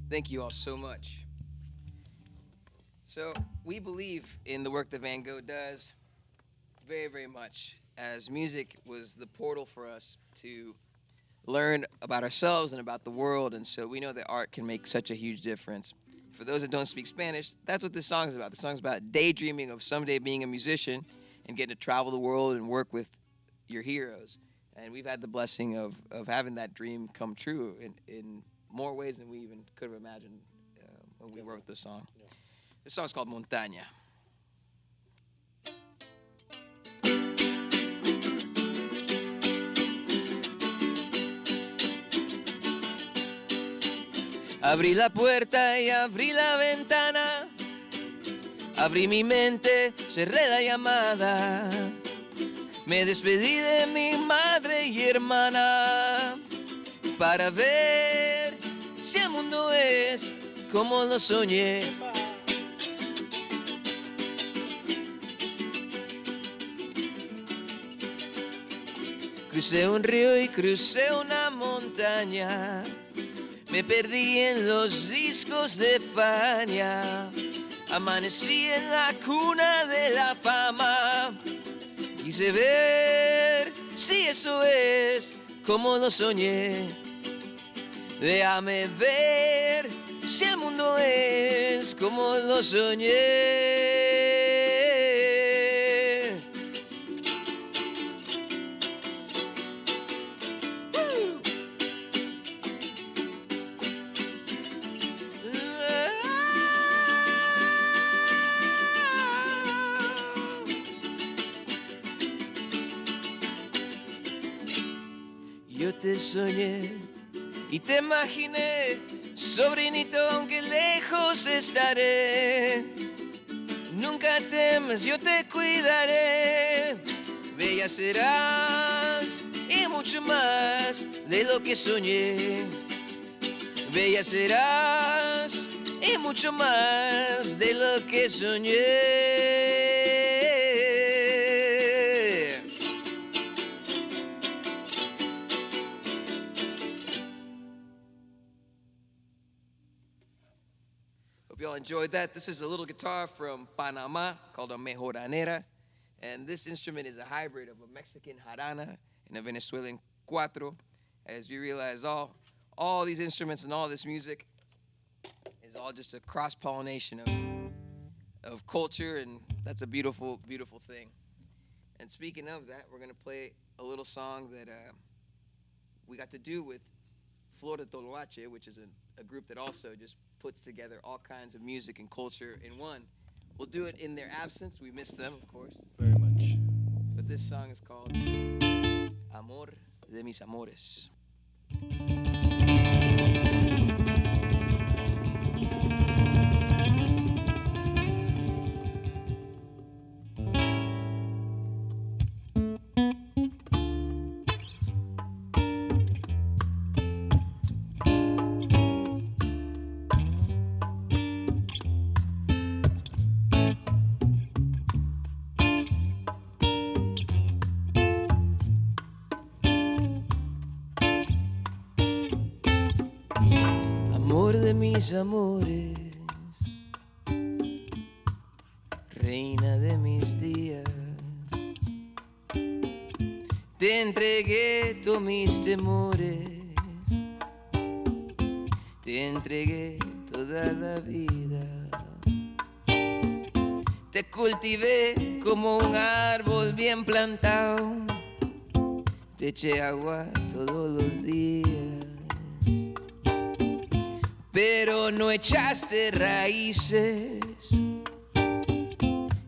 Thank you all so much. So we believe in the work that Van Gogh does very, very much, as music was the portal for us to learn about ourselves and about the world, and so we know that art can make such a huge difference. For those that don't speak Spanish, that's what this song is about. The song is about daydreaming of someday being a musician and getting to travel the world and work with your heroes. And we've had the blessing of having that dream come true in more ways than we even could have imagined when we wrote this song. Yeah. This song is called Montaña. Abrí la puerta y abrí la ventana, abrí mi mente, cerré la llamada, me despedí de mi madre y hermana para ver si el mundo es como lo soñé. Crucé un río y crucé una montaña, Me perdí en los discos de Fania. Amanecí en la cuna de la fama. Quise ver si eso es como lo soñé. Déjame ver si el mundo es como lo soñé. Yo te soñé y te imaginé, sobrinito, aunque lejos estaré. Nunca temas, yo te cuidaré. Bella serás y mucho más de lo que soñé. Bella serás y mucho más de lo que soñé. Hope y'all enjoyed that. This is a little guitar from Panama called a mejoranera. And this instrument is a hybrid of a Mexican jarana and a Venezuelan cuatro. As you realize, all these instruments and all this music is all just a cross-pollination of culture, and that's a beautiful, beautiful thing. And speaking of that, we're going to play a little song that we got to do with Flor de Toloache, which is a group that also just puts together all kinds of music and culture in one. We'll do it in their absence. We miss them, of course. Very much. But this song is called Amor de mis amores. Amor de mis amores, reina de mis días, te entregué todos mis temores, te entregué toda la vida, te cultivé como un árbol bien plantado, te eché agua todos los días. Pero no echaste raíces,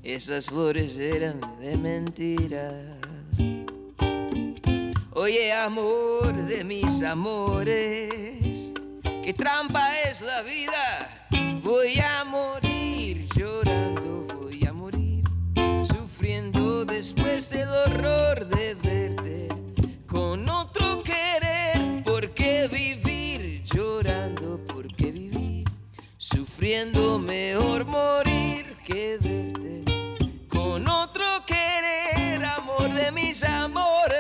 esas flores eran de mentira. Oye, amor de mis amores, qué trampa es la vida. Voy a morir llorando, voy a morir sufriendo después del horror de verte con otro querer. ¿Por qué vivir llorando? ¿Por qué vivir sufriendo? Mejor morir que verte con otro querer. Amor de mis amores,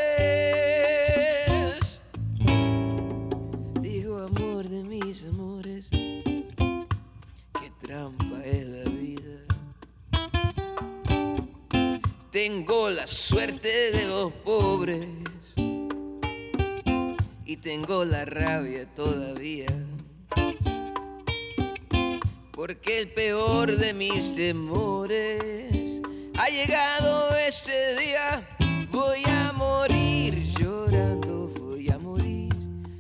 dijo amor de mis amores, qué trampa es la vida. Tengo la suerte de los pobres y tengo la rabia todavía, porque el peor de mis temores ha llegado este día. Voy a morir llorando, voy a morir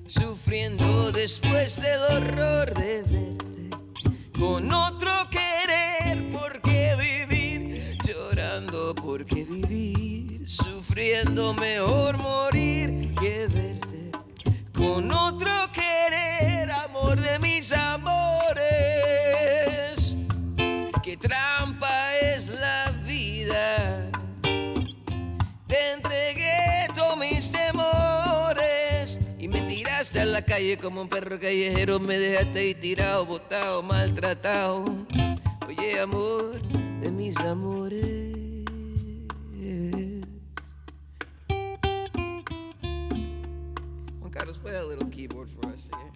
sufriendo después del horror de verte con otro querer. ¿Por qué vivir llorando? ¿Por qué vivir sufriendo? Mejor morir que verte con otro querer. Amor de mis amores, qué trampa es la vida. Te entregué todos mis temores y me tiraste a la calle como un perro callejero. Me dejaste ahí tirado, botado, maltratado. Oye, amor de mis amores. Juan Carlos, play that little keyboard for us here.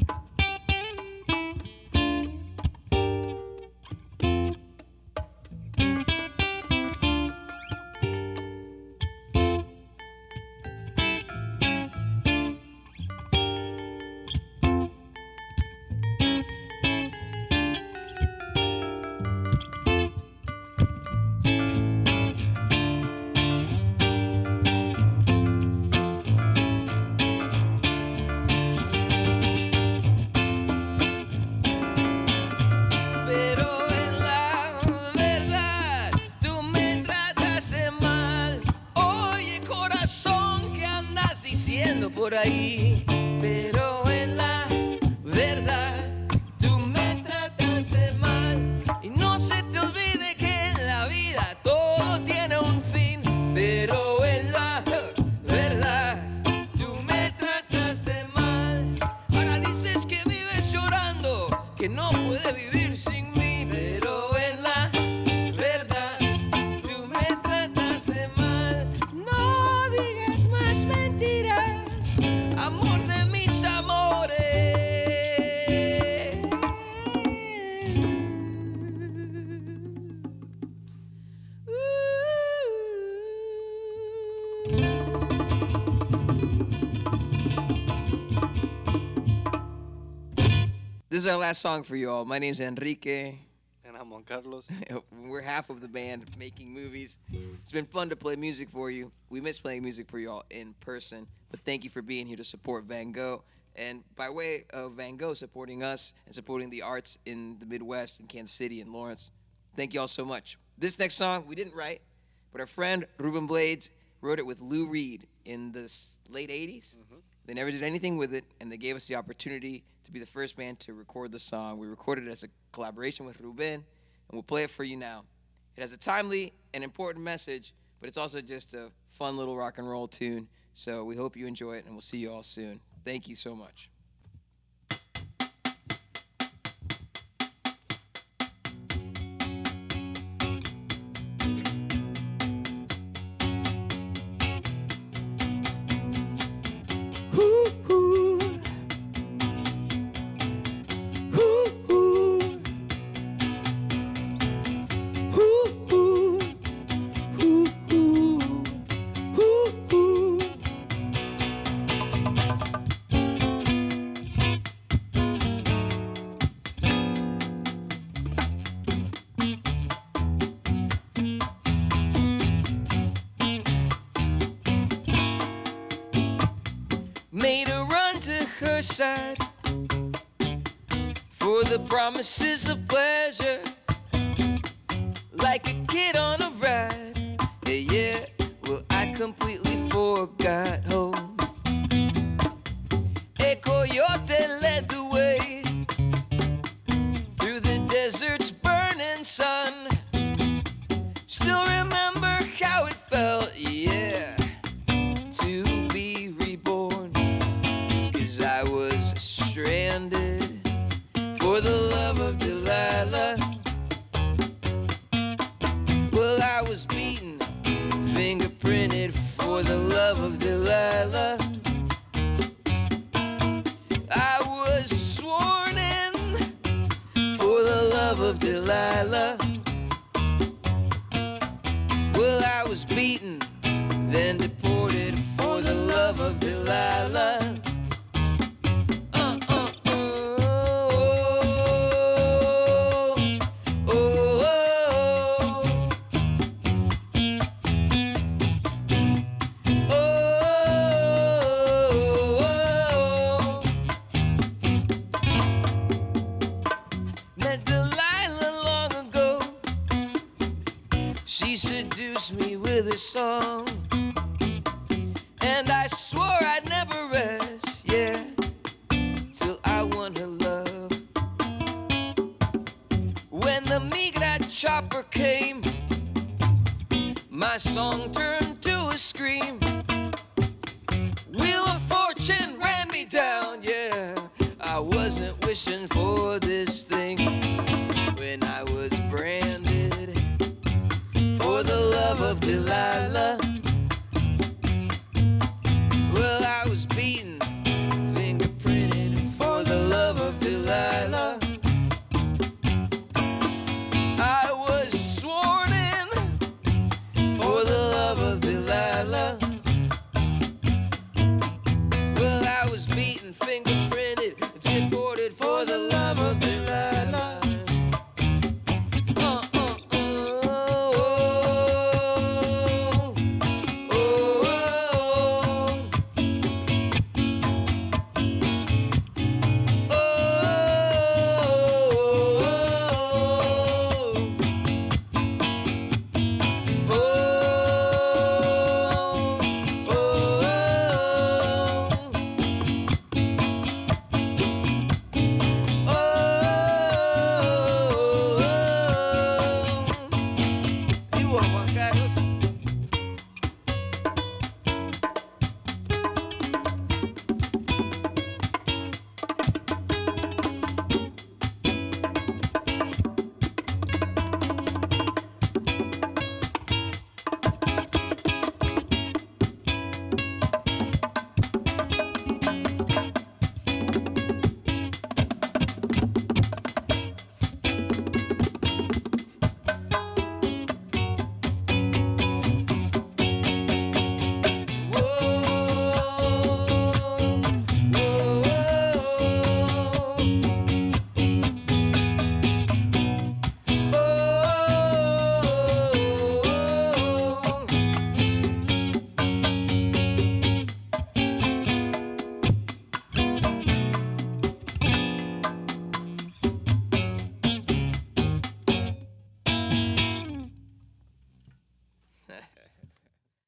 ahí, pero en la verdad tú me trataste mal. Y no se te olvide que en la vida todo tiene un fin, pero en la verdad tú me trataste mal. Ahora dices que vives llorando, que no puedes vivir sin mí, pero en la verdad tú me trataste mal. No digas más mentiras, amor de mis amores. This is our last song for you all. My name's Enrique. And I'm Juan Carlos. We're half of the band making movies. It's been fun to play music for you. We miss playing music for you all in person, but thank you for being here to support Van Gogh. And by way of Van Gogh supporting us and supporting the arts in the Midwest, in Kansas City and Lawrence, thank you all so much. This next song we didn't write, but our friend Ruben Blades wrote it with Lou Reed in the late 80s. They never did anything with it, and they gave us the opportunity to be the first band to record the song. We recorded it as a collaboration with Ruben, and we'll play it for you now. It has a timely and important message, but it's also just a fun little rock and roll tune. So we hope you enjoy it, and we'll see you all soon. Thank you so much. Made a run to her side for the promises of pleasure, like a kid on a ride. Yeah, yeah, well, I completely forgot home. A coyote led the way through the desert's burning sun. Still remember how it felt, yeah, to be reborn. 'Cause I was stranded for the love of Delilah. Well, I was beaten, fingerprinted for the love of Delilah. I was sworn in for the love of Delilah. Well, I was beaten, then deported for the love of Delilah. Met Delilah long ago. She seduced me with her song, and I swore I'd never rest, yeah, till I won her love. When the Migra chopper came, my song turned to a scream. Wheel of Fortune ran me down, yeah. I wasn't wishing for this thing when I was branded for the love of Delilah.